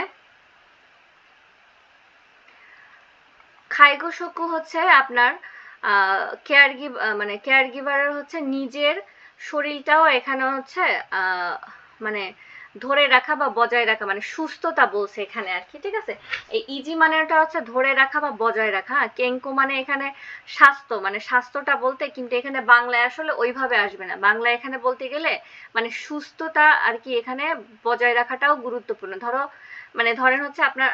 খাইগো শকু হচ্ছে আপনার মানে কেয়ার গিভারের হচ্ছে নিজের শরীরটাও এখানে হচ্ছে মানে ধরে রাখা বা বজায় রাখা, মানে সুস্থতা বলছে এখানে আর কি, ঠিক আছে? এই ইজি মানেটা হচ্ছে ধরে রাখা বা বজায় রাখা, কেঙ্কো মানে এখানে স্বাস্থ্য, মানে স্বাস্থ্যটা বলতে, কিন্তু এখানে বাংলায় আসলে ওইভাবে আসবে না, বাংলায় এখানে বলতে গেলে মানে সুস্থতা আর কি এখানে বজায় রাখাটাও গুরুত্বপূর্ণ। মানে ধরেন হচ্ছে আপনার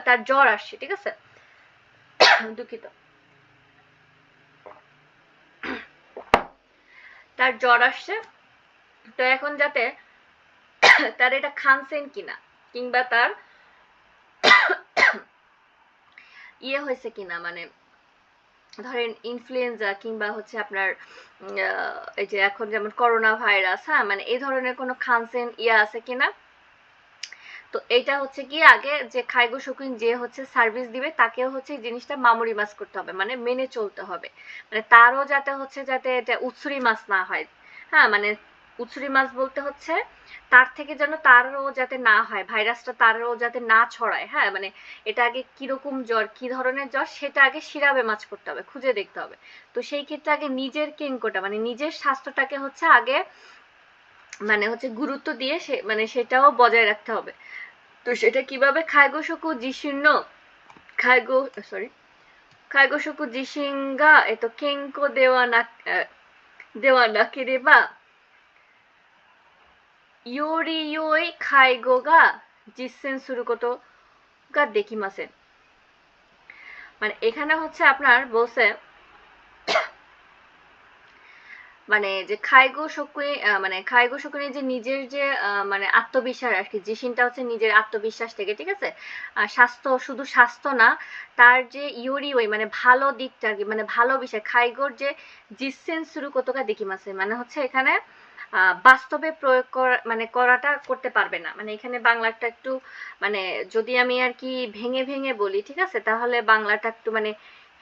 তার জ্বর আসছে, ঠিক আছে, দুঃখিত, তার জ্বর আসছে, তো এখন যাতে তার এটা খানসেন কিনা, কিংবা তার ইয়ে হয়েছে কিনা, মানে ধরেন ইনফ্লুয়েঞ্জা কিংবা হচ্ছে আপনার এই যে এখন যেমন করোনা ভাইরাস, হ্যাঁ, মানে এই ধরনের কোনো খানসেন ইয়ে আছে কিনা। তো এটা হচ্ছে কি আগে যে খাইগো শৌখিন যে হচ্ছে সার্ভিস দিবে, তাকেও হচ্ছে এই জিনিসটা মামুরি মাছ করতে হবে, মানে মেনে চলতে হবে, মানে তারও যাতে হচ্ছে যাতে এটা উৎসুরি মাছ না হয়, হ্যাঁ, মানে উৎসুরি মাছ বলতে হচ্ছে তার থেকে যেন তারও যাতে না হয়, ভাইরাসটা তারও যাতে না ছড়ায়, হ্যাঁ, মানে এটা আগে কিরকম জ্বর, কি ধরনের জ্বর, সেটা আগে শিরাবে মাছ করতে হবে, খুঁজে দেখতে হবে। তো সেই ক্ষেত্রে আগে নিজের কেঙ্কোটা মানে নিজের স্বাস্থ্যটাকে হচ্ছে আগে মানে হচ্ছে গুরুত্ব দিয়ে সে মানে সেটাও বজায় রাখতে হবে। তো সেটা কিভাবে, খাইগো শোকু জিশিন্ন খাইগো সরি খাইগো শোকু জিশিনগা কেঙ্কো দেওয়া না কেরেবা ইয়োরি ইয়োই খাইগো গা জিসেন সুরু কোতো গা দেখিমাসেন, মানে এখানে হচ্ছে আপনার বলছে মানে যে খাইগো শকুনি মানে খাইগো শকুনি যে নিজের যে মানে আত্মবিশ্বাস আর কি, জিসিনটা হচ্ছে নিজের আত্মবিশ্বাস থেকে, ঠিক আছে? স্বাস্থ্য, শুধু স্বাস্থ্য না, তার যে ইউরি ওই মানে ভালো দিকটা আর কি, মানে ভালো বিষয় খাইগোর যে জিসেন শুরু কতটা দেখিমাসে, মানে হচ্ছে এখানে বাস্তবে প্রয়োগ করা মানে করাটা করতে পারবে না, মানে এখানে বাংলাটা একটু মানে যদি আমি আর কি ভেঙে ভেঙে বলি, ঠিক আছে, তাহলে বাংলাটা একটু মানে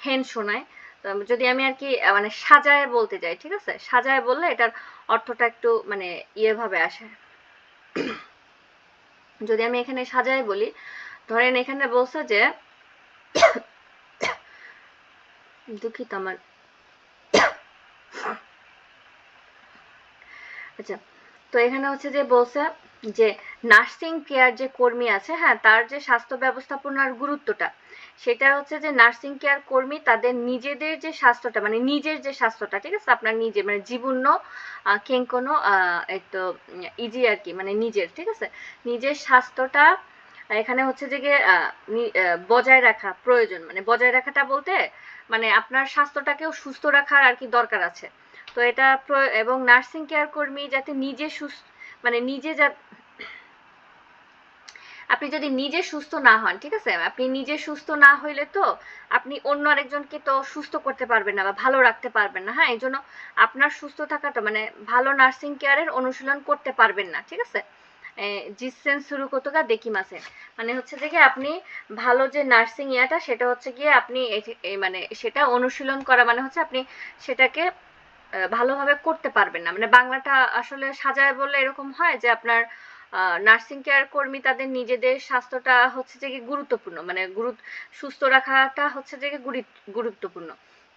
হেন শোনায়। যদি আমি আর কি মানে সাজায় বলতে যাই, ঠিক আছে, সাজায় বললে এটার অর্থটা একটু মানে ইয়ে ভাবে আসে। যদি আমি এখানে সাজায় বলি, ধরেন এখানে বলছে যে দুঃখিত আমার, আচ্ছা, তো এখানে হচ্ছে যে বলছে যে নার্সিং কেয়ার যে কর্মী আছে, হ্যাঁ, তার যে স্বাস্থ্য ব্যবস্থাপনার গুরুত্বটা, সেটা হচ্ছে যে নার্সিং কেয়ার কর্মী তাদের নিজেদের যে স্বাস্থ্যটা, মানে নিজের যে স্বাস্থ্যটা, ঠিক আছে, আপনার নিজে মানে জীবন্য কেঙ্কনো একটু ইজি আর কি, মানে নিজের, ঠিক আছে, নিজের স্বাস্থ্যটা এখানে হচ্ছে যে গিয়ে বজায় রাখা প্রয়োজন। মানে বজায় রাখাটা বলতে মানে আপনার স্বাস্থ্যটাকেও সুস্থ রাখার আর কি দরকার আছে। তো এটা এবং নার্সিং কেয়ার কর্মী যাতে নিজে সুস্থ, মানে নিজে যা, আপনি যদি নিজে সুস্থ না হন, ঠিক আছে, আপনি নিজে সুস্থ না হইলে তো আপনি অন্য আরেকজনকে তো সুস্থ করতে পারবেন না বা ভালো রাখতে পারবেন না। হ্যাঁ, এই জন্য আপনার সুস্থ থাকাটা মানে ভালো নার্সিং কেয়ারের অনুশীলন করতে পারবেন না, ঠিক আছে। জিসেন শুরু করতে গা দেখি মাসে, মানে হচ্ছে যে কি আপনি ভালো যে নার্সিং ইয়াটা সেটা হচ্ছে গিয়ে আপনি মানে সেটা অনুশীলন করা মানে হচ্ছে আপনি সেটাকে ভালোভাবে করতে পারবেন না। মানে বাংলাটা আসলে সাজায় বললে এরকম হয় যে আপনার নার্সিং কেয়ার কর্মী তাদের নিজেদের স্বাস্থ্যটা হচ্ছে যে গুরুত্বপূর্ণ, মানে সুস্থ রাখাটা হচ্ছে যে গুরুত্বপূর্ণ।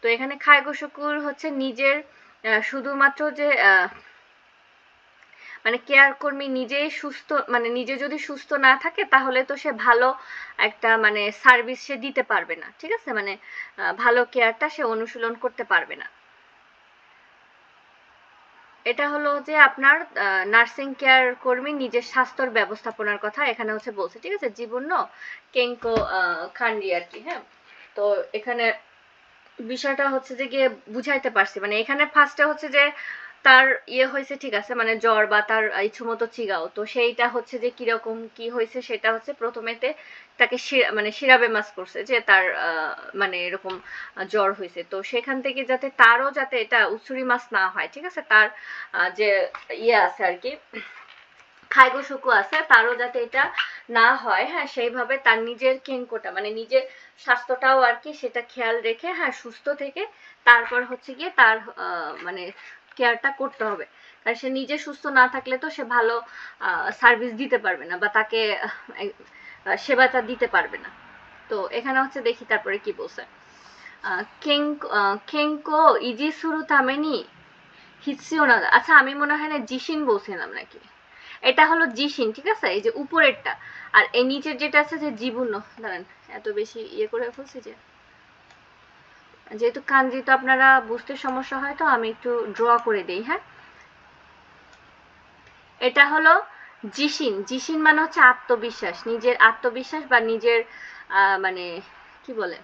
তো এখানে খায়গো শুকুর হচ্ছে নিজের শুধুমাত্র যে মানে কেয়ার কর্মী নিজেই সুস্থ, মানে নিজে যদি সুস্থ না থাকে তাহলে তো সে ভালো একটা মানে সার্ভিস সে দিতে পারবে না, ঠিক আছে, মানে ভালো কেয়ারটা সে অনুশীলন করতে পারবে না। এটা হলো যে আপনার নার্সিং কেয়ার কর্মী নিজের স্বাস্থ্যর ব্যবস্থাপনার কথা এখানে হচ্ছে বলছে, ঠিক আছে, জীবন্য কেঙ্কো খান্ডি আর কি। হ্যাঁ, তো এখানে বিষয়টা হচ্ছে যে গিয়ে বুঝাইতে পারছি, মানে এখানে ফার্স্টে হচ্ছে যে তার ইয়ে হয়েছে, ঠিক আছে, মানে জ্বর বা তার ইচ্ছুমতো চিগাও, তো সেইটা হচ্ছে যে কিরকম কি হয়েছে সেটা হচ্ছে প্রথমেতে তাকে মানে শিরাবে মাস করছে যে তার মানে এরকম জ্বর হয়েছে, তো সেখান থেকে যাতে তারও যাতে এটা উৎসুরি মাছ না হয়, ঠিক আছে, তার যে ইয়ে আছে আর কি খাইগো শুকু আছে তারও যাতে এটা না হয়, হ্যাঁ, সেইভাবে তার নিজের কেঙ্কোটা মানে নিজের স্বাস্থ্যটাও আর কি সেটা খেয়াল রেখে, হ্যাঁ, সুস্থ থেকে তারপর হচ্ছে গিয়ে তার মানে কেয়ারটা করতে হবে। কারণ সে নিজে সুস্থ না থাকলে তো সে ভালো সার্ভিস দিতে পারবে না বা তাকে সেবাটা দিতে পারবে না। তো এখানে হচ্ছে দেখি তারপরে কি বলছে। কেঙ্কো ইজি সুরু তামেনি হিটসিও না, আচ্ছা আমি মনে হয় না জিসিন বলছিলাম নাকি, এটা হলো জিসিন, ঠিক আছে, এই যে উপরেরটা, আর এই নিচের যেটা আছে যে জীবন্য, দাঁড়ান এত বেশি ইয়ে করে ফেলছি যে, যেহেতু কাঞ্জি তো আপনারা বুঝতে সমস্যা হয় তো আমি একটু ড্র করে দেই। হ্যাঁ, এটা হলো জিসিন। জিসিন মানে হচ্ছে আত্মবিশ্বাস, নিজের আত্মবিশ্বাস বা নিজের মানে কি বলে,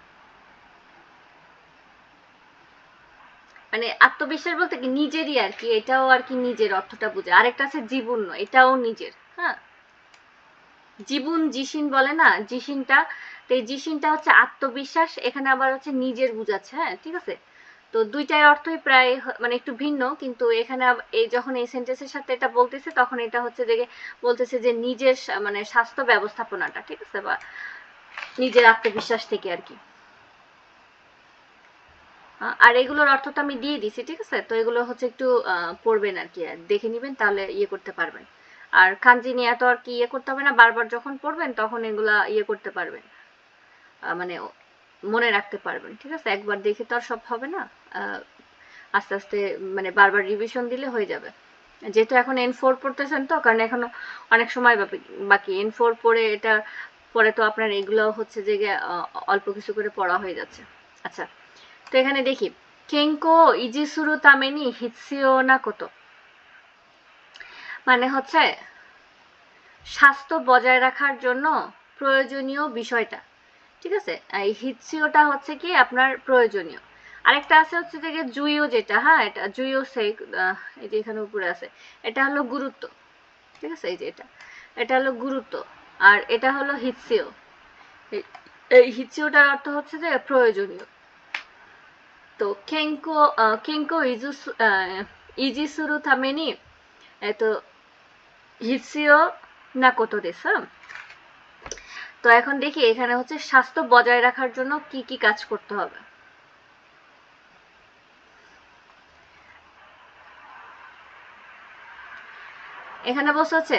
মানে আত্মবিশ্বাস বলতে কি নিজেরই আর কি, এটাও আর কি নিজের অর্থটা বুঝে। আরেকটা আছে জীবন্য, এটাও নিজের। হ্যাঁ, জীবন জিসিন বলে না, জিসিনটা, তো এই জিসিনটা হচ্ছে আত্মবিশ্বাস, এখানে আবার হচ্ছে নিজের বুঝাচ্ছে। হ্যাঁ, ঠিক আছে, তো দুইটার অর্থই প্রায় মানে একটু ভিন্ন, কিন্তু এখানে এই যখন এই সেন্টেন্সের সাথে এটা বলতেছে তখন এটা হচ্ছে যে বলতেছে যে নিজের মানে স্বাস্থ্য ব্যবস্থাপনাটা, ঠিক আছে, বা নিজের আত্মবিশ্বাস থেকে আর কি। আর এগুলোর অর্থ তো আমি দিয়ে দিছি, ঠিক আছে, তো এগুলো হচ্ছে একটু পড়বেন আর কি, দেখে নিবেন তাহলে ইয়ে করতে পারবেন। আর কাঞ্জি নিয়ে তো আর কি ইয়ে করতে হবে না, বারবার যখন পড়বেন তখন এগুলা ইয়ে করতে পারবেন, মানে মনে রাখতে পারবেন, ঠিক আছে, একবার দেখে তো আর সব হবে না, আস্তে আস্তে মানে বারবার রিভিশন দিলে হয়ে যাবে। যেহেতু এখন N4 পড়তেছেন তো, কারণ এখনো অনেক সময় বাকি, N4 পড়ে এটা পরে তো আপনার এগুলো হচ্ছে যে অল্প কিছু করে পড়া হয়ে যাচ্ছে। আচ্ছা, তো এখানে দেখি কেঙ্কো ইজিসুরু তামেনি হিতসিও না কোতো, মানে হচ্ছে স্বাস্থ্য বজায় রাখার জন্য প্রয়োজনীয় বিষয়টা, ঠিক আছে, এই হিতসিওটা হচ্ছে কি আপনার প্রয়োজনীয়। আরেকটা আছে হচ্ছে যে জুইও, যেটা, হ্যাঁ, এটা জুইও সেই এই যে এখানে উপরে আছে, এটা হলো গুরুত্ব, ঠিক আছে, এই যে এটা, এটা হলো গুরুত্ব, আর এটা হলো হিতসিও। এই হিতসিওটার অর্থ হচ্ছে যে প্রয়োজনীয়। তো কেঙ্কো কেঙ্কো ইজিসুরু তামেনি তো হিতসিও না কোতো দেস। তো এখন দেখি এখানে হচ্ছে স্বাস্থ্য বজায় রাখার জন্য কি কি কাজ করতে হবে। এখানে বসে হচ্ছে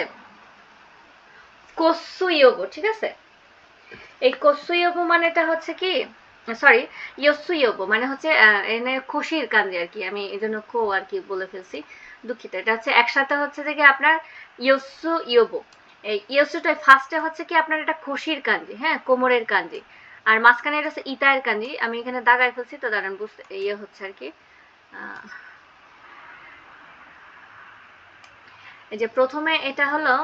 কোসু ইয়োগো, ঠিক আছে, এই কোসু ইয়োগো মানেটা হচ্ছে কি সরি, ইয়সু ইয়োবো মানে হচ্ছে এনে খুশির কাঞ্জি আর কি, আমি এই জন্য কো আর কি বলে ফেলছি, দুঃখিত। এটা হচ্ছে একসাথে হচ্ছে যে কি আপনার ইয়সু ইয়োবো, এই ইয়সুটা ফার্স্টে হচ্ছে কি আপনার এটা খুশির কাঞ্জি, হ্যাঁ, কোমরের কাঞ্জি, আর মাঝখানে এটা হচ্ছে ইতায়ের কাঞ্জি, আমি এখানে দাগায় ফেলছি তো দাঁড়ান বুঝতে ইয়ে হচ্ছে আর কি। এই যে প্রথমে এটা হলো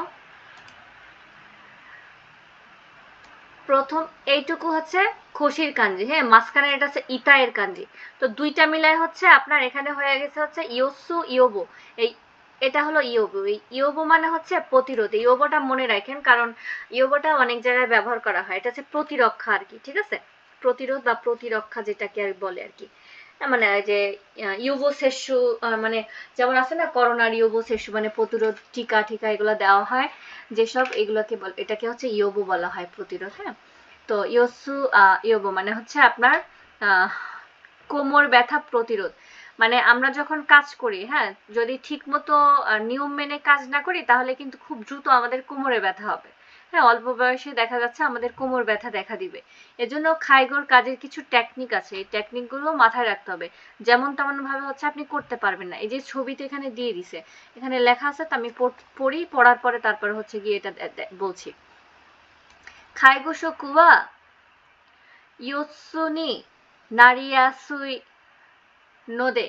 প্রথম এইটুকু হচ্ছে খুশির কাঞ্জি, হ্যাঁ, মাঝখানে এটা হচ্ছে ইতায়ের কাঞ্জি, তো দুইটা মিলায় হচ্ছে আপনার এখানে হয়ে গেছে হচ্ছে ইয়োসু ইয়োবো। এই এটা হলো ইয়োবো, এই ইয়োবো মানে হচ্ছে প্রতিরোধ, ইয়োবোটা মনে রাখেন কারণ ইয়োবোটা অনেক জায়গায় ব্যবহার করা হয়, এটা হচ্ছে প্রতিরক্ষা আর কি, ঠিক আছে, প্রতিরোধ বা প্রতিরক্ষা যেটাকে আর বলে আর কি, মানে যে ইউবো সেশু, মানে যেমন আছে না করোনার ইউবো সেশু মানে প্রতিরোধ টিকা টিকা এগুলো দেওয়া হয় যেসব, এগুলোকে এটাকে হচ্ছে ইয়োবো বলা হয়, প্রতিরোধ, হ্যাঁ। তো ইয়োসু ইয়োবো মানে হচ্ছে আপনার কোমর ব্যথা প্রতিরোধ, মানে আমরা যখন কাজ করি, হ্যাঁ, যদি ঠিক মতো নিয়ম মেনে কাজ না করি তাহলে কিন্তু খুব দ্রুত আমাদের কোমরে ব্যথা হবে, হ্যাঁ, অল্প বয়সে দেখা যাচ্ছে আমাদের কোমর ব্যথা দেখা দিবে। এজন্য খাইগোর কাজের কিছু টেকনিক আছে, এই টেকনিকগুলো মাথায় রাখতে হবে, যেমন তেমন ভাবে হচ্ছে আপনি করতে পারবেন না। এই যে ছবিতে এখানে দিয়ে দিছে, এখানে লেখা আছে, তো আমি পড়ি, পড়ার পরে তারপরে হচ্ছে গিয়ে এটা বলছি। খাইগো শোকুয়া ইয়োৎসুনি নারিয়াসুই নোদে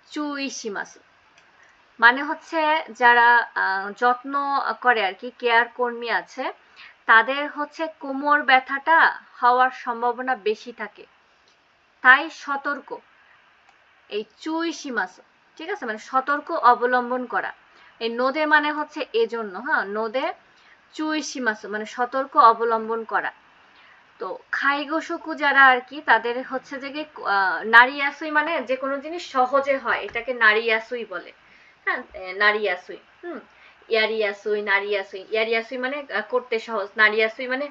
চুইশিমাসু, মানে হচ্ছে যারা যত্ন করে আর কি, কেয়ার কর্মী আছে, তাদের হচ্ছে কোমর ব্যথাটা হওয়ার সম্ভাবনা বেশি থাকে, তাই সতর্ক, এই চুইশিমাসু, ঠিক আছে, মানে সতর্ক অবলম্বন করা, এই নোদে মানে হচ্ছে এজন্য, হ্যাঁ, নোদে চুইশিমাসু মানে সতর্ক অবলম্বন করা। তো খাইগোশকু যারা আর কি, তাদের হচ্ছে যে নারিয়াসুই মানে যে কোনো জিনিস সহজে হয় এটাকে নারিয়াসুই বলে, হ্যাঁ, নারিয়াসুই, ইয়ারিয়াসুই, নারিয়াসুই, ইয়ারিয়াসুই মানে করতে সহজ, নারিয়াসুই মানে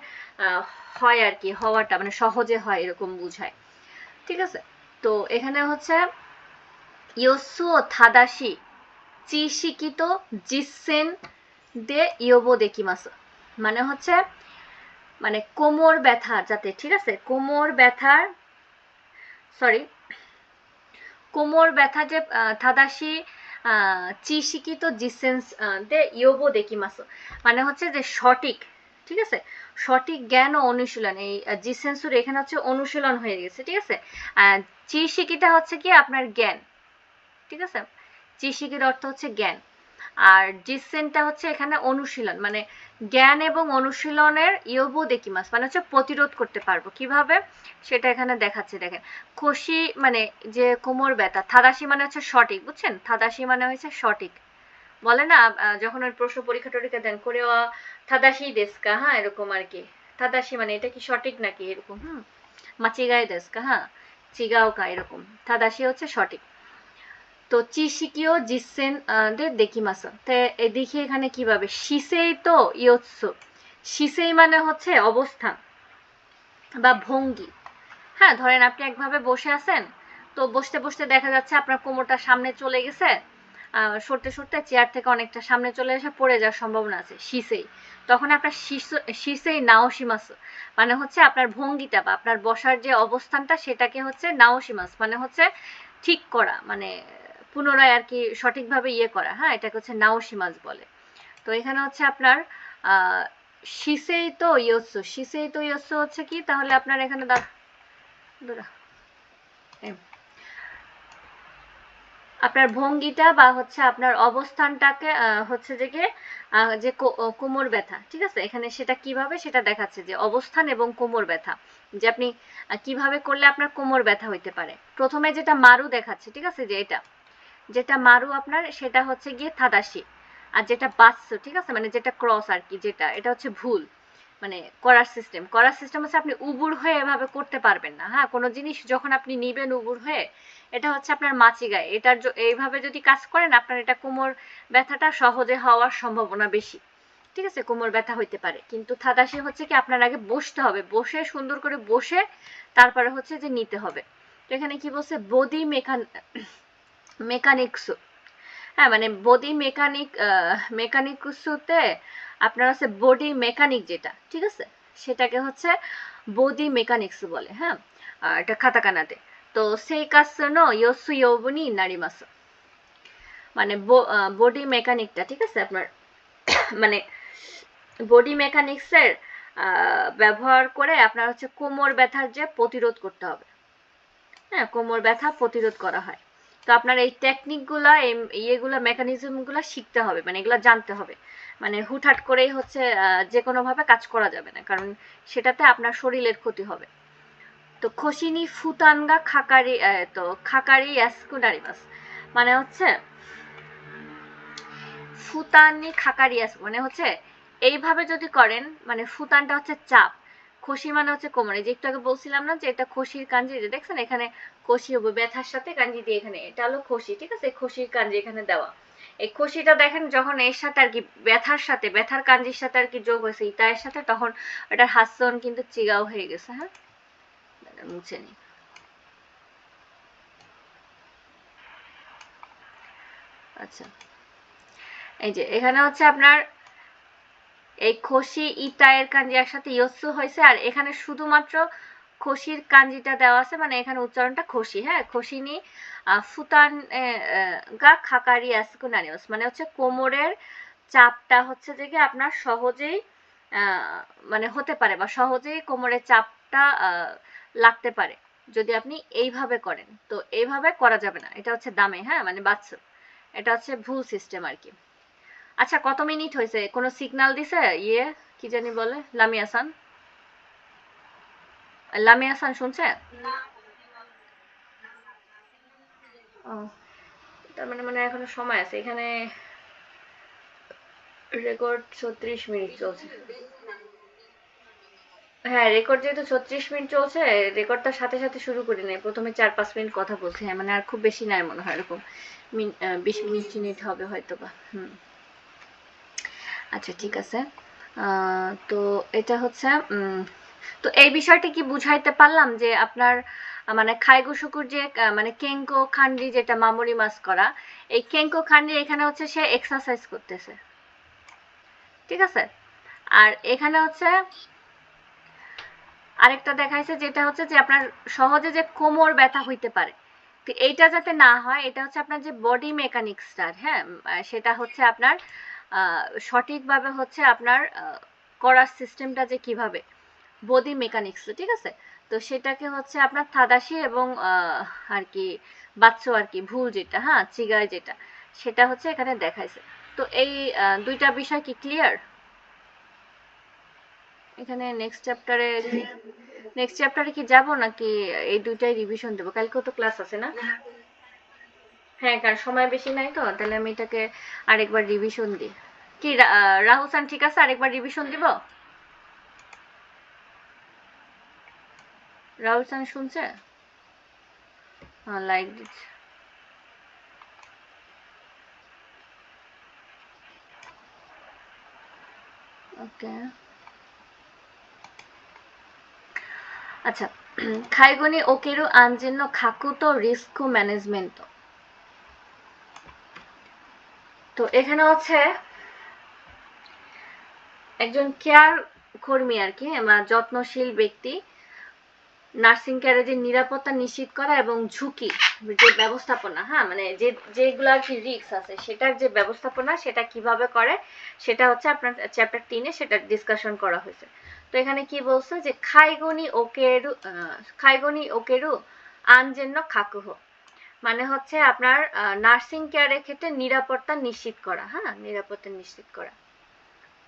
হয় আর কি, হওয়াটা মানে সহজে হয় এরকম বুঝায়, ঠিক আছে। তো এখানে হচ্ছে ইয়োসুও থাদাশি চিশিকিতো জিসেন দে ইয়োবো দেকিমাসু, মানে হচ্ছে মানে কোমর ব্যথা যাতে, ঠিক আছে, কোমর ব্যথার সরি কোমর ব্যথা যে থাদাশি চিশিকিতো জিসেন্স দে ইয়োবো দেকিমাসু, মানে হচ্ছে যে সঠিক, ঠিক আছে, সঠিক জ্ঞান ও অনুশীলন, এই জিসেন্সুর এখানে হচ্ছে অনুশীলন হয়ে গেছে, ঠিক আছে। চিশিকিটা হচ্ছে কি আপনার জ্ঞান, ঠিক আছে, চিশিকির অর্থ হচ্ছে জ্ঞান, আর জিসেনটা হচ্ছে এখানে অনুশীলন, মানে জ্ঞান এবং অনুশীলনের ইয়োবো দেকিমাস মানে হচ্ছে প্রতিরোধ করতে পারবো কিভাবে সেটা এখানে দেখাচ্ছে, দেখেন, খুশি মানে যে কোমর ব্যথা, থাদাশি মানে হচ্ছে সঠিক, বুঝছেন, থাদাশি মানে হচ্ছে সঠিক, বলে না যখন ওই প্রশ্ন পরীক্ষা টরীক্ষা দেন করে থাদাশি দেশকা, হ্যাঁ, এরকম আর কি, থাদাশি মানে এটা কি সঠিক নাকি এরকম, মাচিগাই দেশকা, হ্যাঁ, চিগাওকা এরকম, থাদাশি হচ্ছে সঠিক। তো চিশিকিও জিসেন দের দেকিমাস, তো দেখি এখানে কিভাবে শিসেই তো ইয়োৎসু, শিসেই মানে হচ্ছে অবস্থান বা ভঙ্গি, হ্যাঁ, ধরেন আপনি একভাবে বসে আছেন, তো বসতে বসতে দেখা যাচ্ছে আপনার কোমরটা সামনে চলে গেছে, সরতে সরতে চেয়ার থেকে অনেকটা সামনে চলে এসে পড়ে যাওয়ার সম্ভাবনা আছে, শিসেই, তখন আপনার শিসেই নাওশিমাস মানে হচ্ছে আপনার ভঙ্গিটা বা আপনার বসার যে অবস্থানটা সেটাকে হচ্ছে নাওশিমাস মানে হচ্ছে ঠিক করা, মানে পুনরায় আর কি সঠিকভাবে ইয়ে করা, হ্যাঁ, এটাকে হচ্ছে নাওশিমাস বলে। তো এখানে হচ্ছে আপনার শিসেই তো ইয়োৎসু, শিসেই তো ইয়োৎসু হচ্ছে কি, তাহলে আপনার এখানে আপনার ভঙ্গিটা বা হচ্ছে আপনার অবস্থানটাকে হচ্ছে যে যে কোমর ব্যথা, ঠিক আছে, এখানে সেটা কিভাবে সেটা দেখাচ্ছে যে অবস্থান এবং কোমর ব্যথা, যে আপনি কিভাবে করলে আপনার কোমর ব্যথা হইতে পারে। প্রথমে যেটা মারু দেখাচ্ছে, ঠিক আছে, যে এটা যেটা মারু আপনার সেটা হচ্ছে গিয়ে থাদাশি, আর যেটা বাচ্চু, ঠিক আছে, মানে যেটা ক্রস আর কি, যেটা এটা হচ্ছে ভুল, মানে করার সিস্টেম হচ্ছে আপনি উবুর হয়ে এভাবে করতে পারবেন না, হ্যাঁ, কোনো জিনিস যখন আপনি নিবেন উবুর হয়ে, এটা হচ্ছে আপনার মাছি গায়ে, এটার এইভাবে যদি কাজ করেন আপনার এটা কোমর ব্যথাটা সহজে হওয়ার সম্ভাবনা বেশি, ঠিক আছে, কোমর ব্যথা হইতে পারে। কিন্তু থাদাশি হচ্ছে কি আপনার আগে বসতে হবে, বসে সুন্দর করে বসে তারপরে হচ্ছে যে নিতে হবে। তো এখানে কি বলছে, বডি মেকানিক্স, হ্যাঁ, মানে বডি মেকানিক্সতে আপনার হচ্ছে বডি মেকানিক যেটা, ঠিক আছে, সেটাকে হচ্ছে বডি মেকানিক্স বলে, হ্যাঁ। এটা কাতাকানাতে। তো সেইকাৎসু নো ইয়োসু ইয়োবু নি নারিমাসু, মানে বডি মেকানিকটা, ঠিক আছে, আপনার মানে বডি মেকানিক্সের ব্যবহার করে আপনার হচ্ছে কোমর ব্যথার যে প্রতিরোধ করতে হবে। হ্যাঁ, কোমর ব্যথা প্রতিরোধ করা হয়। তো আপনার এই টেকনিকগুলা, এই ইয়েগুলা, মেকানিজমগুলা শিখতে হবে, মানে এগুলা জানতে হবে। মানে হুটহাট করেই হচ্ছে যে কোনোভাবে কাজ করা যাবে না, কারণ সেটাতে আপনার শরীরের ক্ষতি হবে। তো খসিনি ফুতানগা খাকারি, তো খাকারি ইয়াসুকু নারিমাস, মানে হচ্ছে ফুতানি খাকারিয়াস, মানে হচ্ছে এইভাবে যদি করেন, মানে ফুতানটা হচ্ছে চাপ, খসি মানে হচ্ছে কোমরে, যে একটু আগে বলছিলাম না যে এটা খসির কাঞ্জি, যে দেখছেন এখানে খসি হবে ব্যথার সাথে কাঞ্জি দিয়ে, এখানে এটা হলো খসি, ঠিক আছে, খসির কাঞ্জি এখানে দেওয়া। এই খসিটা দেখেন যখন এর সাথে আর কি ব্যথার সাথে, ব্যথার কাঞ্জির সাথে আর কি যোগ হয়েছে ইতায়ের সাথে, তখন ওটার হাসন কিন্তু চিগাও হয়ে গেছে। হ্যাঁ, মুছে নি। আচ্ছা, এই যে এখানে হচ্ছে আপনার এই খসি ইতায়ের কাঞ্জি একসাথে ইয়সু হয়েছে, আর এখানে শুধুমাত্র খসির কাঞ্জিটা দেওয়া আছে, মানে এখানে উচ্চারণটা খসি। হ্যাঁ, খসিনি ফুতান গা খাকারি আসকু নানিওস, মানে হচ্ছে কোমরের চাপটা হচ্ছে যে আপনার সহজেই মানে হতে পারে, বা সহজেই কোমরের চাপটা লাগতে পারে যদি আপনি এইভাবে করেন। তো এইভাবে করা যাবে না, এটা হচ্ছে দামে, হ্যাঁ, মানে বাচ্চা, এটা হচ্ছে ভুল সিস্টেম আর কি। আচ্ছা, কত মিনিট হয়েছে? কোনো সিগন্যাল দিছে? ইয়ে কি জানি বলে, লামিয়াসান, লামিয়াসান শুনছে? ও, তার মানে মানে এখনো সময় আছে এখানে। রেকর্ড 36 মিনিট চলছে। হ্যাঁ, রেকর্ড যেহেতু 36 মিনিট চলছে, রেকর্ডটার সাথে সাথে শুরু করি নাই, প্রথমে 4-5 মিনিট কথা বলছি। হ্যাঁ, মানে আর খুব বেশি নাই মনে হয়, এরকম 20 মিনিট হবে হয়তো বা। হুম, আচ্ছা ঠিক আছে। তো এটা হচ্ছে তো এই বিষয়টা কি বুঝাইতে পারলাম যে আপনার মানে খাইগুশুকুর যে মানে কেঙ্কো খান্ডি, যেটা মামুরি মাছ করা, এই কেঙ্কো খান্ডি এখানে হচ্ছে সে এক্সারসাইজ করতেছে, ঠিক আছে। আর এখানে হচ্ছে আরেকটা দেখাইছে, যেটা হচ্ছে যে আপনার সহজে যে কোমর ব্যথা হইতে পারে, তো এইটা যাতে না হয়, এটা হচ্ছে আপনার যে বডি মেকানিক্সটা, হ্যাঁ, সেটা হচ্ছে আপনার সঠিকভাবে হচ্ছে আপনার করার সিস্টেমটা যে কিভাবে, বডি মেকানিক্স, ঠিক আছে। তো সেটাকে হচ্ছে আপনার থাদাসি এবং আর কি বাচ্চো আর কি ভুল যেটা, হ্যাঁ, চিগায় যেটা, সেটা হচ্ছে এখানে দেখাইছে। তো এই দুইটা বিষয় কি ক্লিয়ার? এখানে নেক্সট চ্যাপ্টারে কি যাব, নাকি এই দুইটাই রিভিশন দেবো? কালকেও তো ক্লাস আছে না? হ্যাঁ, কারণ সময় বেশি নাই, তো তাহলে আমি এটাকে আরেকবার রিভিশন দিই। কি রাহুসান, ঠিক আছে, আরেকবার রিভিশন দিব? রাহুসান শুনছে? হ্যাঁ, লাইক দিচ্ছে। ওকে, আচ্ছা। খাইগনি ওকেরু আনজেন খাকুতো রিস্ক ম্যানেজমেন্ট। তো এখানে হচ্ছে একজন কেয়ার কর্মী আর কি, যত্নশীল ব্যক্তি নার্সিং কেয়ারে যে নিরাপত্তা নিশ্চিত করা এবং ঝুঁকি যে ব্যবস্থাপনা, হ্যাঁ, মানে যেগুলো আর কি রিস্ক আছে সেটার যে ব্যবস্থাপনা, সেটা কিভাবে করে, সেটা হচ্ছে আপনার চ্যাপ্টার 3-এ সেটা ডিসকাশন করা হয়েছে। তো এখানে কি বলছে যে খাইগনি ওকেরু আনজেন্য খাকুহ, মানে হচ্ছে আপনার নার্সিং কেয়ারের ক্ষেত্রে নিরাপত্তা নিশ্চিত করা, হ্যাঁ, নিরাপত্তা নিশ্চিত করা।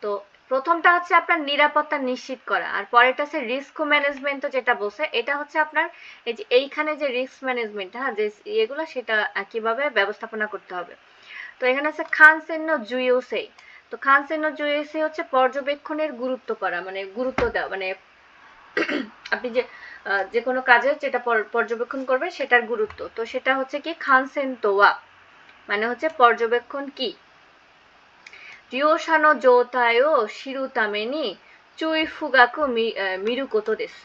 তো প্রথমটা হচ্ছে আপনার নিরাপত্তা নিশ্চিত করা, আর পরেরটা হচ্ছে রিস্ক ম্যানেজমেন্ট, যেটা বলছে এটা হচ্ছে আপনার এই যে এইখানে যে রিস্ক ম্যানেজমেন্ট, হ্যাঁ, যে এগুলো সেটা কিভাবে ব্যবস্থাপনা করতে হবে। তো এখানে আছে খানসেন্ন জুইওসেই। তো খানসেন্ন জুইওসেই হচ্ছে পর্যবেক্ষণের গুরুত্ব করা, মানে গুরুত্ব দেওয়া, মানে আপনি যে কোনো কাজের যেটা পর্যবেক্ষণ করবে সেটার গুরুত্ব, তো সেটা হচ্ছে কি খানসেন তোয়া, মানে হচ্ছে পর্যবেক্ষণ কি, রিওশানো জোতায়ও শিরু তামেনি চুই ফুগাকু মিরু কোতো দেশ,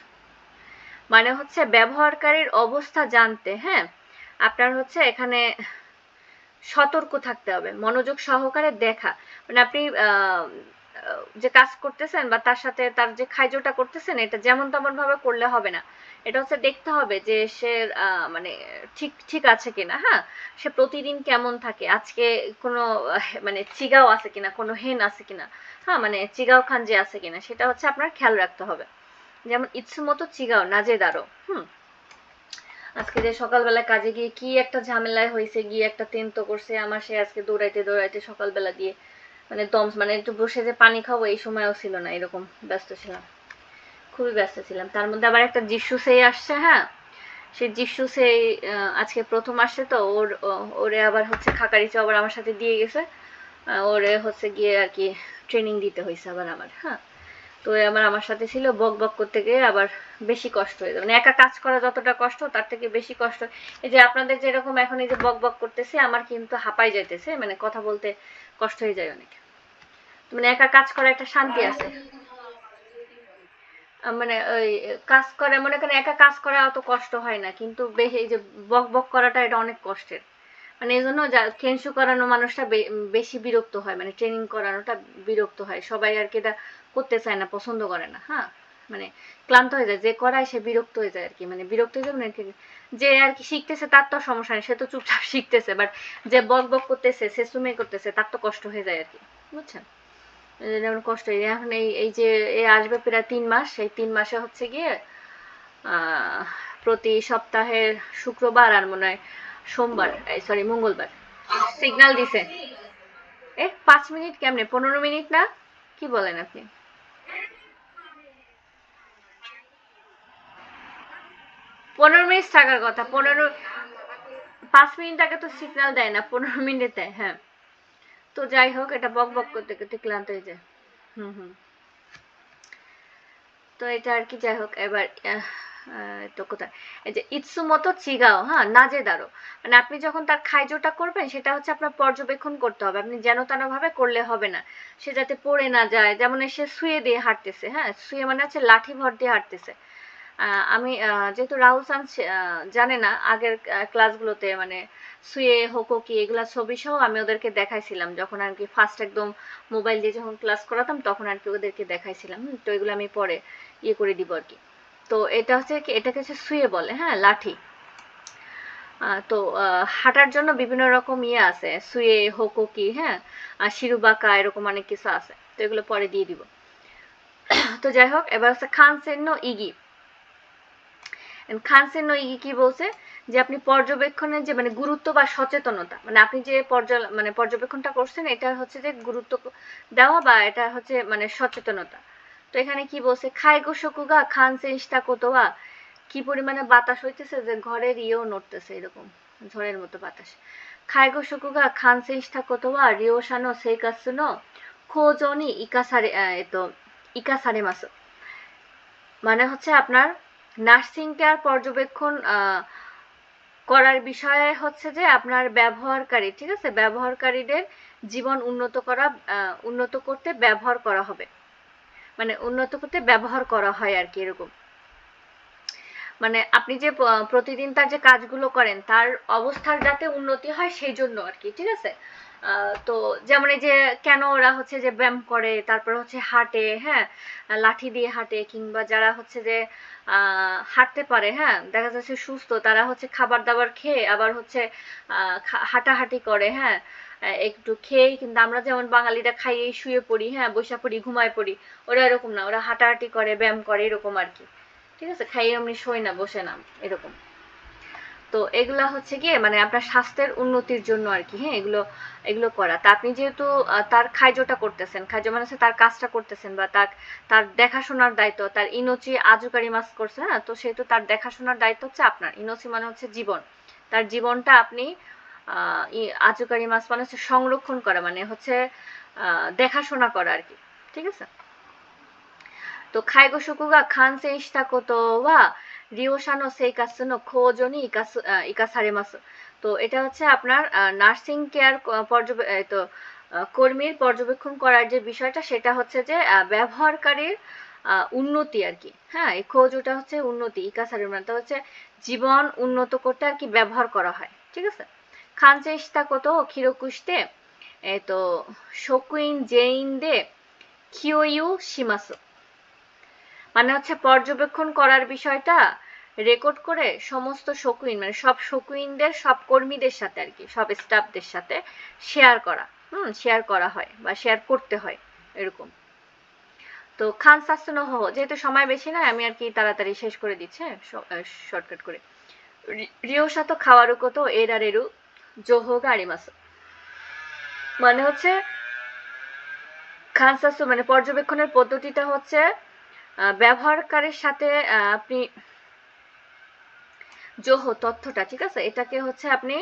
মানে হচ্ছে ব্যবহারকারীর অবস্থা জানতে, হ্যাঁ, আপনার হচ্ছে এখানে সতর্ক থাকতে হবে, মনোযোগ সহকারে দেখা, মানে আপনি যে কাজ করতেছেন বা তার সাথে তার যে খাইজোটা করতেছেন এটা যেমন তেমন ভাবে করলে হবে না। এটা হচ্ছে দেখতে হবে যে সে মানে ঠিক ঠিক আছে কিনা। হ্যাঁ, সে প্রতিদিন কেমন থাকে, আজকে কোনো মানে চিগাও আছে কিনা, কোনো হেন আছে কিনা, হ্যাঁ মানে চিগাও খান যে আছে কিনা, সেটা হচ্ছে আপনার খেয়াল রাখতে হবে। যেমন ইচ্ছুমতো চিগাও নাজেদারো। আজকে যে সকালবেলা কাজে গিয়ে কি একটা ঝামেলায় হয়েছে, গিয়ে একটা তেন্ত করছে আমার, সে আজকে দৌড়াইতে দৌড়াইতে সকালবেলা দিয়ে মানে দম, মানে একটু বসে যে পানি খাবো এই সময়ও ছিল না, এরকম ব্যস্ত ছিলাম, খুবই ব্যস্ত ছিলাম। তার মধ্যে আবার একটা যিশু সেই আসছে। হ্যাঁ, সে যিশু সেই আজকে প্রথম আসছে, তো ওরে আবার হচ্ছে খাকারিচা আবার আমার সাথে দিয়ে গেছে, ওরে হচ্ছে গিয়ে আর কি ট্রেনিং দিতে হয়েছে আবার আমার। হ্যাঁ, তো আমার সাথে ছিল, বক বক করতে গিয়ে আবার বেশি কষ্ট হয়ে যায়, মানে একা কাজ করা যতটা কষ্ট তার থেকে বেশি কষ্ট। এই যে আপনাদের যেরকম এখন এই যে বক বক করতেছে, আমার কিন্তু হাঁপাই যাইতেছে, মানে কথা বলতে কষ্ট হয়ে যায় অনেক। মানে একা কাজ করা একটা শান্তি আছে। মানে ওই কাজ করা, মনে করেন একা কাজ করা অত কষ্ট হয় না, কিন্তু বেশি এই যে বক বক করাটা এটা অনেক কষ্টের। মানে এই জন্য কেনসু করানো মানুষটা বেশি বিরক্ত হয়, মানে ট্রেনিং করানোটা বিরক্ত হয়, সবাই আর কি এটা করতে চায় না, পছন্দ করে না। হ্যাঁ, মানে ক্লান্ত হয়ে যায়, যে করায় সে বিরক্ত হয়ে যায় আর কি, মানে বিরক্ত হয়ে যায় মানে যে আর কি শিখতেছে তার তো সমস্যা নেই, সে তো চুপচাপ শিখতেছে, বাট যে বক বক করতেছে, সে সুমে করতেছে, তার তো কষ্ট হয়ে যায় আর কি, বুঝছেন? যেমন কষ্ট এখন এই এই যে এ আসবে প্রায় 3 মাস, এই 3 মাসে হচ্ছে গিয়ে প্রতি সপ্তাহের শুক্রবার আর মনে হয় সোমবার, সরি মঙ্গলবার সিগন্যাল দিছে। 5 মিনিট কেমনে, 15 মিনিট না? কি বলেন আপনি? 15 মিনিট থাকার কথা, 5 মিনিট আগে তো সিগন্যাল দেয় না, 15 মিনিট দেয়। হ্যাঁ, তো যাই হোক, এটা বক বক করতে করতে ক্লান্ত হয়ে যায়। হুম হুম। তো এটা আর কি, যাই হোক এবার তো কোথায়, এই যে ইৎসুমতো চিগাও, হ্যাঁ নাজেদারো, মানে আপনি যখন তার খাইজোটা করবেন সেটা হচ্ছে আপনার পর্যবেক্ষণ করতে হবে, আপনি যেন তেন ভাবে করলে হবে না, সে যাতে পড়ে না যায়। যেমন সে শুয়ে দিয়ে হাঁটতেছে, হ্যাঁ শুয়ে মানে হচ্ছে লাঠি ভর দিয়ে হাঁটতেছে। আমি যেহেতু রাহুল সান জানে না, আগের ক্লাসগুলোতে মানে শুয়ে হোকোকি এগুলা ছবি সহ আমি ওদেরকে দেখাইছিলাম, যখন আর কি ফার্স্ট একদম মোবাইল দিয়ে যখন ক্লাস করাতাম তখন আর কি ওদেরকে দেখাইছিলাম। তো এগুলো আমি পরে ইয়ে করে দিব আর কি। তো এটা হচ্ছে কি, এটাকে হচ্ছে শুয়ে বলে, হ্যাঁ লাঠি। তো হাঁটার জন্য বিভিন্ন রকম ইয়ে আছে, শুয়ে হোকোকি, হ্যাঁ আর শিরুবাকা, এরকম অনেক কিছু আছে, তো এগুলো পরে দিয়ে দিব। তো যাই হোক, এবার হচ্ছে খানসেন নো ইগি। খানসেন নো ইগি কি বলছে, যে আপনি পর্যবেক্ষণের যে মানে গুরুত্ব বা সচেতনতা, মানে আপনি যে মানে পর্যবেক্ষণটা করছেন এটা হচ্ছে যে গুরুত্ব দেওয়া, বা এটা হচ্ছে মানে সচেতনতা। তো এখানে কি বলছে, খাইগো শকুগা খানসেন শিতা কোতোয়া, কি পরিমাণে বাতাস হইতেছে যে ঘরের ইয়েও নড়তেছে, এরকম ঝড়ের মতো বাতাস। খাইগো শকুগা খানসেন শিতা কোতোয়া রিওশানো সেইকাৎসু নো খোঁজনি ইকাসারে ইকাসারেমাসু, মানে হচ্ছে আপনার নার্সিং কেয়ার পর্যবেক্ষণ করার বিষয়ে হচ্ছে যে আপনার ব্যবহারকারী, ঠিক আছে, ব্যবহারকারীদের জীবন উন্নত করতে ব্যবহার করা হবে, মানে উন্নত করতে ব্যবহার করা হয় আর কি, এরকম। মানে আপনি যে প্রতিদিন তার যে কাজগুলো করেন তার অবস্থার যাতে উন্নতি হয় সেই জন্য আর কি, ঠিক আছে। তো যেমন এই যে কেন ওরা হচ্ছে যে ব্যায়াম করে, তারপর হচ্ছে হাঁটে, হ্যাঁ লাঠি দিয়ে হাঁটে, কিংবা যারা হচ্ছে যে হাঁটতে পারে, হ্যাঁ দেখা যাচ্ছে সুস্থ, তারা হচ্ছে খাবার দাবার খেয়ে আবার হচ্ছে হাঁটাহাঁটি করে, হ্যাঁ একটু খেয়েই, কিন্তু আমরা যেমন বাঙালিরা খাইয়েই শুয়ে পড়ি, হ্যাঁ বসে পড়ি, ঘুমায় পড়ি, ওরা এরকম না, ওরা হাঁটাহাঁটি করে, ব্যায়াম করে, এরকম আর কি, ঠিক আছে, খাইয়ে এমনি শোয় না, বসে না, এরকম। তো এগুলা হচ্ছে গিয়ে মানে আপনার স্বাস্থ্যের উন্নতির জন্য আর কি, হ্যাঁ এগুলো এগুলো করা। তা আপনি যেহেতু তার খাইজোটা করতেছেন, খাইজো মানে হচ্ছে তার কাজটা করতেছেন, বা তার দেখাশোনার দায়িত্ব, তার ইনোচি আজুকারি মাস করছে, হ্যাঁ তো সেহেতু তার দেখাশোনার দায়িত্ব হচ্ছে আপনার। ইনোচি মানে হচ্ছে জীবন, তার জীবনটা আপনি আজুকারি মাস মানে হচ্ছে সংরক্ষণ করা, মানে হচ্ছে দেখাশোনা করা আর কি, ঠিক আছে।と介護職が感染したことは利用者の生活の向上に生かされます。তো এটা হচ্ছে আপনার নার্সিং কেয়ার কর্মীর পর্যবেক্ষণ করার যে বিষয়টা, সেটা হচ্ছে যে ব্যবহারকারীর উন্নতি আর কি, হ্যাঁ এই খোঁজ, ওটা হচ্ছে উন্নতি, ইকাসারের মানে হচ্ছে জীবন উন্নত করতে আর কি ব্যবহার করা হয়, ঠিক আছে। খানচেষ্টা কত খিরকুশতে তো শকুইন জেইন দে কিয়োইউ শিমাসু, মানে হচ্ছে পর্যবেক্ষণ করার বিষয়টা রেকর্ড করে সমস্ত শকুইন মানে সব শকুইনদের সব কর্মীদের সাথে আর কি সব স্টাফদের সাথে শেয়ার করা, শেয়ার করা হয় বা শেয়ার করতে হয় এরকম। তো খান সাসুনো হো, যেহেতু সময় বেশি নয় আমি আর কি তাড়াতাড়ি শেষ করে দিচ্ছি শর্টকাট করে। রিওসা তো খাওয়ারু কতো এরারেরু জোহোগা আরিমাসু, মানে হচ্ছে খান সাসু মানে পর্যবেক্ষণের পদ্ধতিটা হচ্ছে ব্যবহারকারীর সাথে আপনি জোহো তথ্যটা, ঠিক আছে, এটাকে হচ্ছে আপনি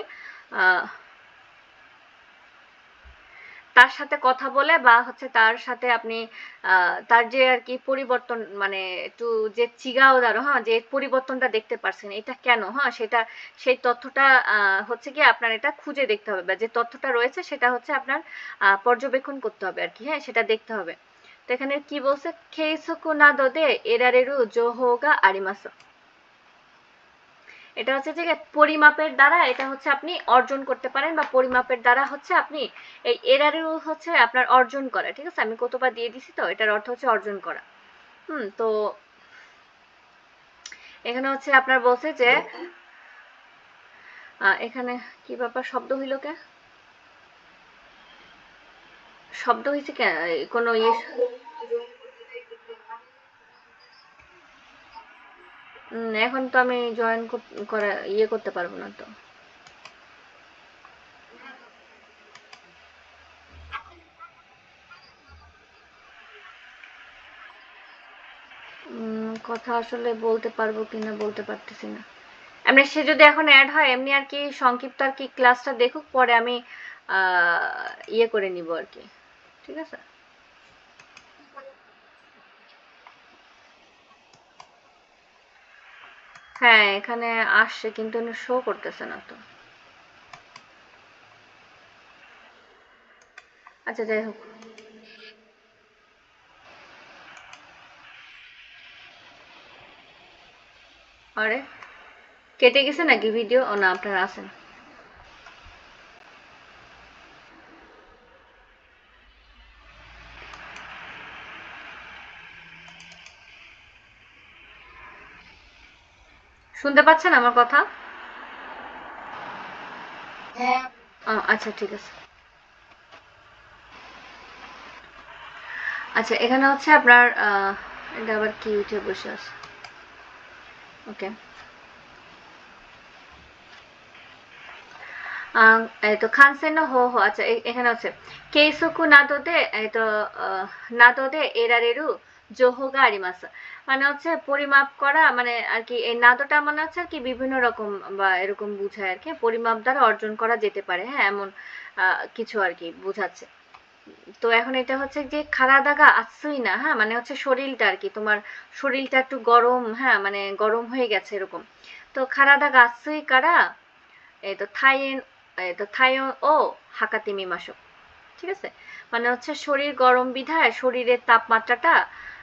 তার সাথে কথা বলে বা হচ্ছে তার সাথে আপনি তার যে আর কি পরিবর্তন মানে একটু যে চিগাও দাঁড়ো, হ্যাঁ, যে পরিবর্তনটা দেখতে পারছেন এটা কেন, হ্যাঁ, সেটা সেই তথ্যটা হচ্ছে কি আপনার এটা খুঁজে দেখতে হবে বা যে তথ্যটা রয়েছে সেটা হচ্ছে আপনার পর্যবেক্ষণ করতে হবে আর কি, হ্যাঁ, সেটা দেখতে হবে। তো এখানে কি বলছে, খেইসোকু নাদো দে এরারেরু জোহোগা আরিমাসু, এটা হচ্ছে যে পরিমাপের দ্বারা এটা হচ্ছে আপনি অর্জন করতে পারেন বা পরিমাপের দ্বারা হচ্ছে আপনি এই এরারের হচ্ছে আপনার অর্জন করা, ঠিক আছে, আমি কতবার দিয়ে দিছি তো এটার অর্থ হচ্ছে অর্জন করা। তো এখানে হচ্ছে আপনার বলছে যে এখানে কি ব্যাপার, শব্দ হইল কে, শব্দ হয়েছে কে, কোনো ইয়ে এখন তো আমি জয়েন করা ইয়ে করতে পারবো না তো। কথা আসলে বলতে পারবো কিনা বলতে পারতেছি না। এমনি সে যদি এখন অ্যাড হয় এমনি আর কি সংক্ষিপ্ত আর কি ক্লাসটা দেখুক, পরে আমি ইয়ে করে নিব আর কি, ঠিক আছে। হ্যাঁ এখানে আসছে কিন্তু শো করতেছে না তো। আচ্ছা যাই হোক। আরে কেটে গেছে নাকি ভিডিও? ও না, আপনারা আছেন। শুনতে পাচ্ছেন আমার কথা? আচ্ছা ঠিক আছে। আচ্ছা এখানে হচ্ছে আপনার এটা আবার কি উঠে বসে আছে, ওকে। এই তো খানসেন হো হো, আচ্ছা এখানে হচ্ছে কেইসোকু নাদোদে, এই তো নাদোদে এরারেরু জোহোগা আরিমাসু, মানে হচ্ছে পরিমাপ করা মানে আর কি এই নাদোটা মানে হচ্ছে আর কি বিভিন্ন রকম বা এরকম বুঝায় আর কি পরিমাপ দ্বারা অর্জন করা যেতে পারে, হ্যাঁ, এমন কিছু আর কি বোঝাচ্ছে। তো এখন এটা হচ্ছে যে খারাদাগা আতসুই না, হ্যাঁ, মানে হচ্ছে শরীরটা আর কি তোমার শরীরটা একটু গরম, হ্যাঁ, মানে গরম হয়ে গেছে এরকম। তো খারাদাগা আতসুই কারা এই তো থাইন ও হাকাতে মিমাশো, ঠিক আছে, মানে হচ্ছে শরীর গরম বিধায় শরীরের তাপমাত্রাটা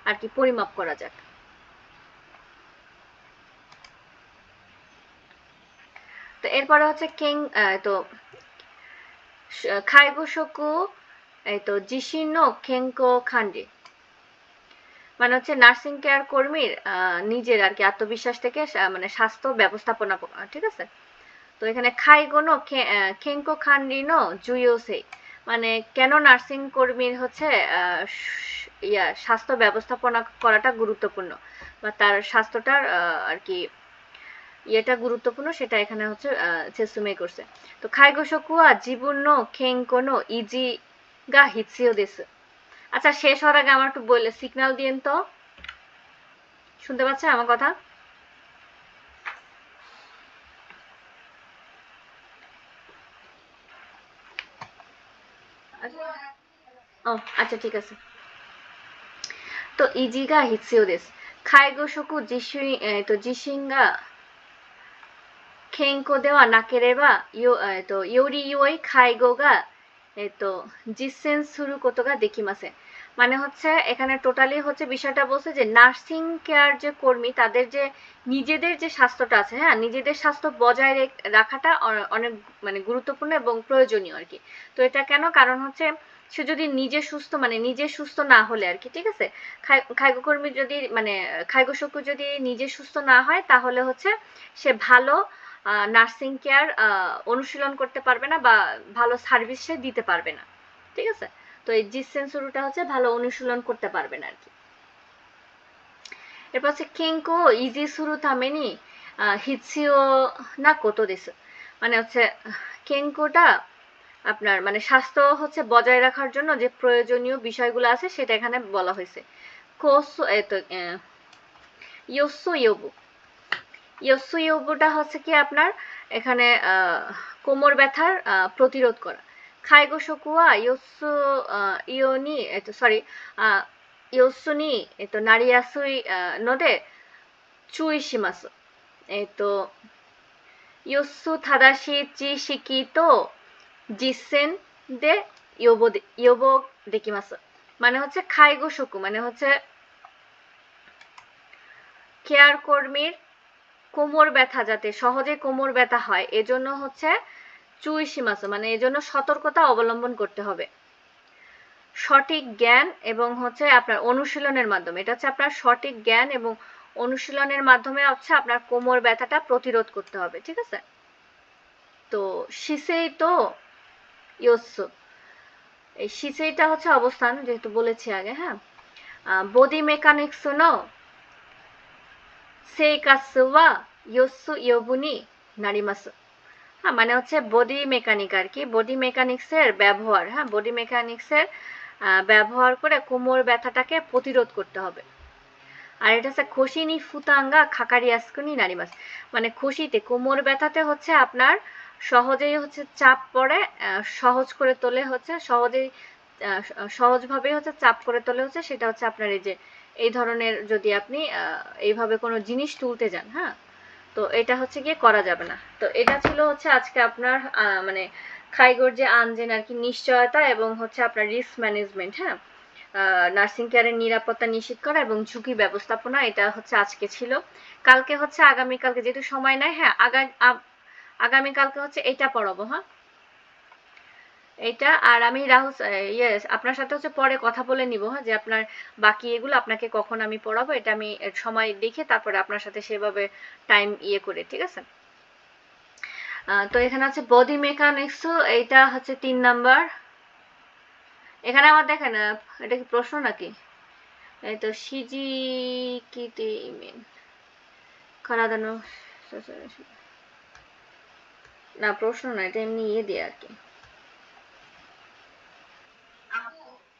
আর কি পরিমাপ করা যাক। তো এরপরে হচ্ছে কিং তো খাইগোশকু এই তো জিশিনো খেঙ্কো খান্ডি, মানে হচ্ছে নার্সিং কেয়ার কর্মীর নিজের আর কি আত্মবিশ্বাস থেকে মানে স্বাস্থ্য ব্যবস্থাপনা, ঠিক আছে। তো এখানে খাইগোনো খেঙ্কো খান্ডিনো জুয়োসে, মানে কেন নার্সিং কর্মীর হচ্ছে স্বাস্থ্য ব্যবস্থাপনা করাটা গুরুত্বপূর্ণ বা তার স্বাস্থ্যটার আর কি ইয়েটা গুরুত্বপূর্ণ সেটা এখানে হচ্ছে সেসুমে করছে। তো খাইগোশকুয়া জীবন খেঙ্কোনো ইজি গা হিতসিও দেশে, আচ্ছা শেষ হওয়ার আগে আমার একটু বললে সিগন্যাল দিন তো, শুনতে পাচ্ছেন আমার কথা? ও আচ্ছা ঠিক আছে। তো ইজিগা হিতসিও দেশ খাইগোশকু জিশিঙ্গা健康ではなければより良い介護が実践することができません。মানে হচ্ছে এখানে টোটালি হচ্ছে বিষয়টা বলছে যে নার্সিং কেয়ার যে কর্মী তাদের যে নিজেদের যে স্বাস্থ্যটা আছে, হ্যাঁ, নিজেদের স্বাস্থ্য বজায় রাখাটা অনেক মানে গুরুত্বপূর্ণ এবং প্রয়োজনীয় আর কি। তো এটা কেন, কারণ হচ্ছে সে যদি নিজে সুস্থ মানে নিজে সুস্থ না হলে আর কি, ঠিক আছে, খাদ্যকর্মী যদি মানে খাদ্যশক্য যদি নিজে সুস্থ না হয় তাহলে হচ্ছে সে ভালো নার্সিং কেয়ার অনুশীলন করতে পারবে না বা ভালো সার্ভিস সে দিতে পারবে না, ঠিক আছে। তো এই জিসেন শুরুটা হচ্ছে ভালো অনুশীলন করতে পারবে না আর কি। এরপর হচ্ছে কেঙ্কো ইজি শুরু থামেনি হিৎসিও না কত দিস, মানে হচ্ছে কেঙ্কোটা আপনার মানে স্বাস্থ্য হচ্ছে বজায় রাখার জন্য যে প্রয়োজনীয় বিষয়গুলো আছে সেটা এখানে বলা হয়েছে। কোসো এতো ইয়োসো ইয়োবু, ইয়োসো ইয়োবুটা হচ্ছে কি আপনার এখানে কোমর ব্যথার প্রতিরোধ করা। খাইগো শকুয়া ইয়োসো ইয়োনি সরি ইয়োসো নি নারিয়াসুই নোদে চুই শিমাসু, ইয়োসো থাদাশি চিশিকি তো জিসেন দে ইয়োবো দেকিমাসু, মানে হচ্ছে খাইগো শকু মানে হচ্ছে কেয়ার কর্মীর কোমর ব্যথা যাতে সহজে কোমর ব্যথা হয় এজন্য হচ্ছে চুই শিমাসু মানে এজন্য সতর্কতা অবলম্বন করতে হবে। সঠিক জ্ঞান এবং হচ্ছে আপনার অনুশীলনের মাধ্যমে, এটা হচ্ছে আপনার সঠিক জ্ঞান এবং অনুশীলনের মাধ্যমে হচ্ছে আপনার কোমর ব্যথাটা প্রতিরোধ করতে হবে, ঠিক আছে। তো শিসেই তো ইয়োসু, এই শিসেইটা হচ্ছে অবস্থান যেহেতু বলেছি আগে, হ্যাঁ। বডি মেকানিক্স নো সেইকাসু ওয়া ইয়োসু ইয়োবুনি নারিমাসু, হ্যাঁ, মানে হচ্ছে বডি মেকানিক আর কি, বডি মেকানিক্সের ব্যবহার, হ্যাঁ, বডি মেকানিক্সের ব্যবহার করে কোমর ব্যথাটাকে প্রতিরোধ করতে হবে। আর এটা হচ্ছে খুশিনি ফুতাঙ্গা খাকারিয়াসকুনি নারিমাস, মানে খুশিতে কোমর ব্যথাতে হচ্ছে আপনার সহজেই হচ্ছে চাপ পড়ে, সহজ করে তোলে হচ্ছে সহজেই সহজভাবে হচ্ছে চাপ করে তোলে হচ্ছে সেটা হচ্ছে আপনার এই যে এই ধরনের যদি আপনি এইভাবে কোনো জিনিস তুলতে যান, হ্যাঁ, তো এটা হচ্ছে গিয়ে করা যাবে না। তো এটা ছিল হচ্ছে আজকে আপনার মানে খাইগোর যে আনজেন আর কি নিশ্চয়তা এবং হচ্ছে আপনার রিস্ক ম্যানেজমেন্ট, হ্যাঁ, নার্সিং কেয়ারের নিরাপত্তা নিশ্চিত করা এবং ঝুঁকি ব্যবস্থাপনা, এটা হচ্ছে আজকে ছিল। কালকে হচ্ছে আগামীকালকে যেহেতু সময় নাই, হ্যাঁ, আগামীকালকে হচ্ছে এটা পড়াবো, হ্যাঁ, এইটা। আর আমি রাহুল আপনার সাথে হচ্ছে পরে কথা বলে নিব, হ্যাঁ, যে আপনার বাকি এগুলো আপনাকে কখন আমি পড়াবো এটা আমি সময় দেখে তারপরে আপনার সাথে সেভাবে টাইম করে, ঠিক আছে। তো এখানে হচ্ছে বডি মেকানিক্স, এইটা হচ্ছে 3 নাম্বার। এখানে আমার দেখেন এটা কি প্রশ্ন নাকি, এই তো সিজি কি খারাদানো না, প্রশ্ন না, এটা এমনি দিয়ে আর কি।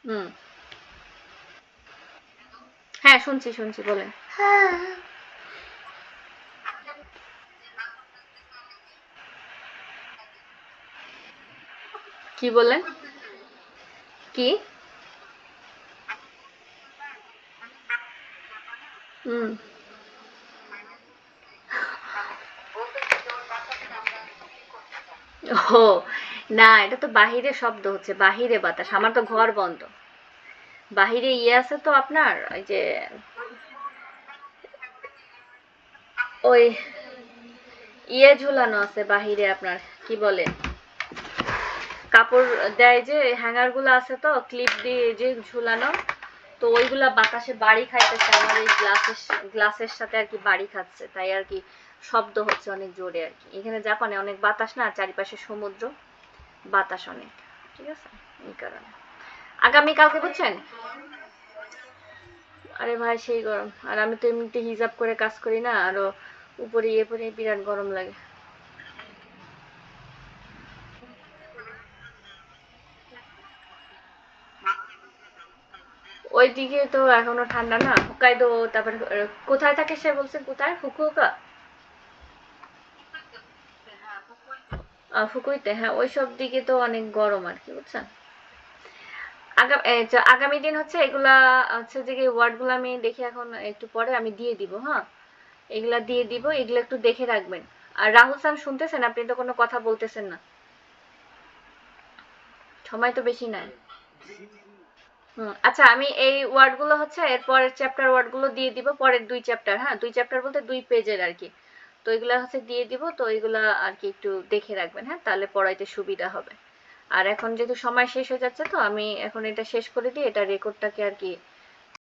হুম, হ্যাঁ, শুনছি শুনছি, বলেন। কি বললেন? কি? হুম। ও না, এটা তো বাহিরে শব্দ হচ্ছে, বাহিরে বাতাস, আমার তো ঘর বন্ধ। বাহিরে আছে তো আপনার ওই যে ওই ঝুলানো আছে বাহিরে, আপনার কি বলে কাপড় দেয় যে হ্যাঙ্গার গুলো আছে তো ক্লিপ দিয়ে যে ঝুলানো, তো ওইগুলা বাতাসে বাড়ি খাইতেছে আমার এই গ্লাসের সাথে আর কি বাড়ি খাচ্ছে, তাই আর কি শব্দ হচ্ছে অনেক জোরে আর কি। এখানে জাপানে অনেক বাতাস না, চারিপাশে সমুদ্র, বাতাস অনেক, ঠিক আছে, এই কারণে। আগামীকালকে বুঝছেন, আরে ভাই সেই গরম, আর আমি তো এমনিতে হিজাব করে কাজ করি না, আরো উপরে পরে বিরাট গরম লাগে। ওইদিকে তো এখনো ঠান্ডা না, হুকাইদো, তারপরে কোথায় থাকে সে বলছে, কোথায়, ফুকুওকা, ফুকুইতে, হ্যাঁ, ওইসব দিকে তো অনেক গরম আর কি, বুঝছেন। আগামী দিন হচ্ছে এগুলা হচ্ছে যে ওয়ার্ড গুলো আমি দেখি এখন একটু পরে আমি দিয়ে দিব, হ্যাঁ, এগুলা দিয়ে দিব, এগুলো একটু দেখে রাখবেন। আর রাহুল স্যার শুনতেছেন, আপনি তো কোনো কথা বলতেছেন না, সময় তো বেশি নাই। আচ্ছা আমি এই ওয়ার্ডগুলো হচ্ছে এর পরের চ্যাপ্টার ওয়ার্ডগুলো দিয়ে দিব, পরের 2 চ্যাপ্টার, হ্যাঁ 2 চ্যাপ্টার বলতে 2 পেজের আর কি। তো এগুলা হচ্ছে দিয়ে দিব, তো এগুলা আর কি একটু দেখে রাখবেন, হ্যাঁ তাহলে পড়াইতে সুবিধা হবে। আর এখন যেহেতু সময় শেষ হয়ে যাচ্ছে, তো আমি এখন এটা শেষ করে দিয়ে এটা রেকর্ডটাকে আর কি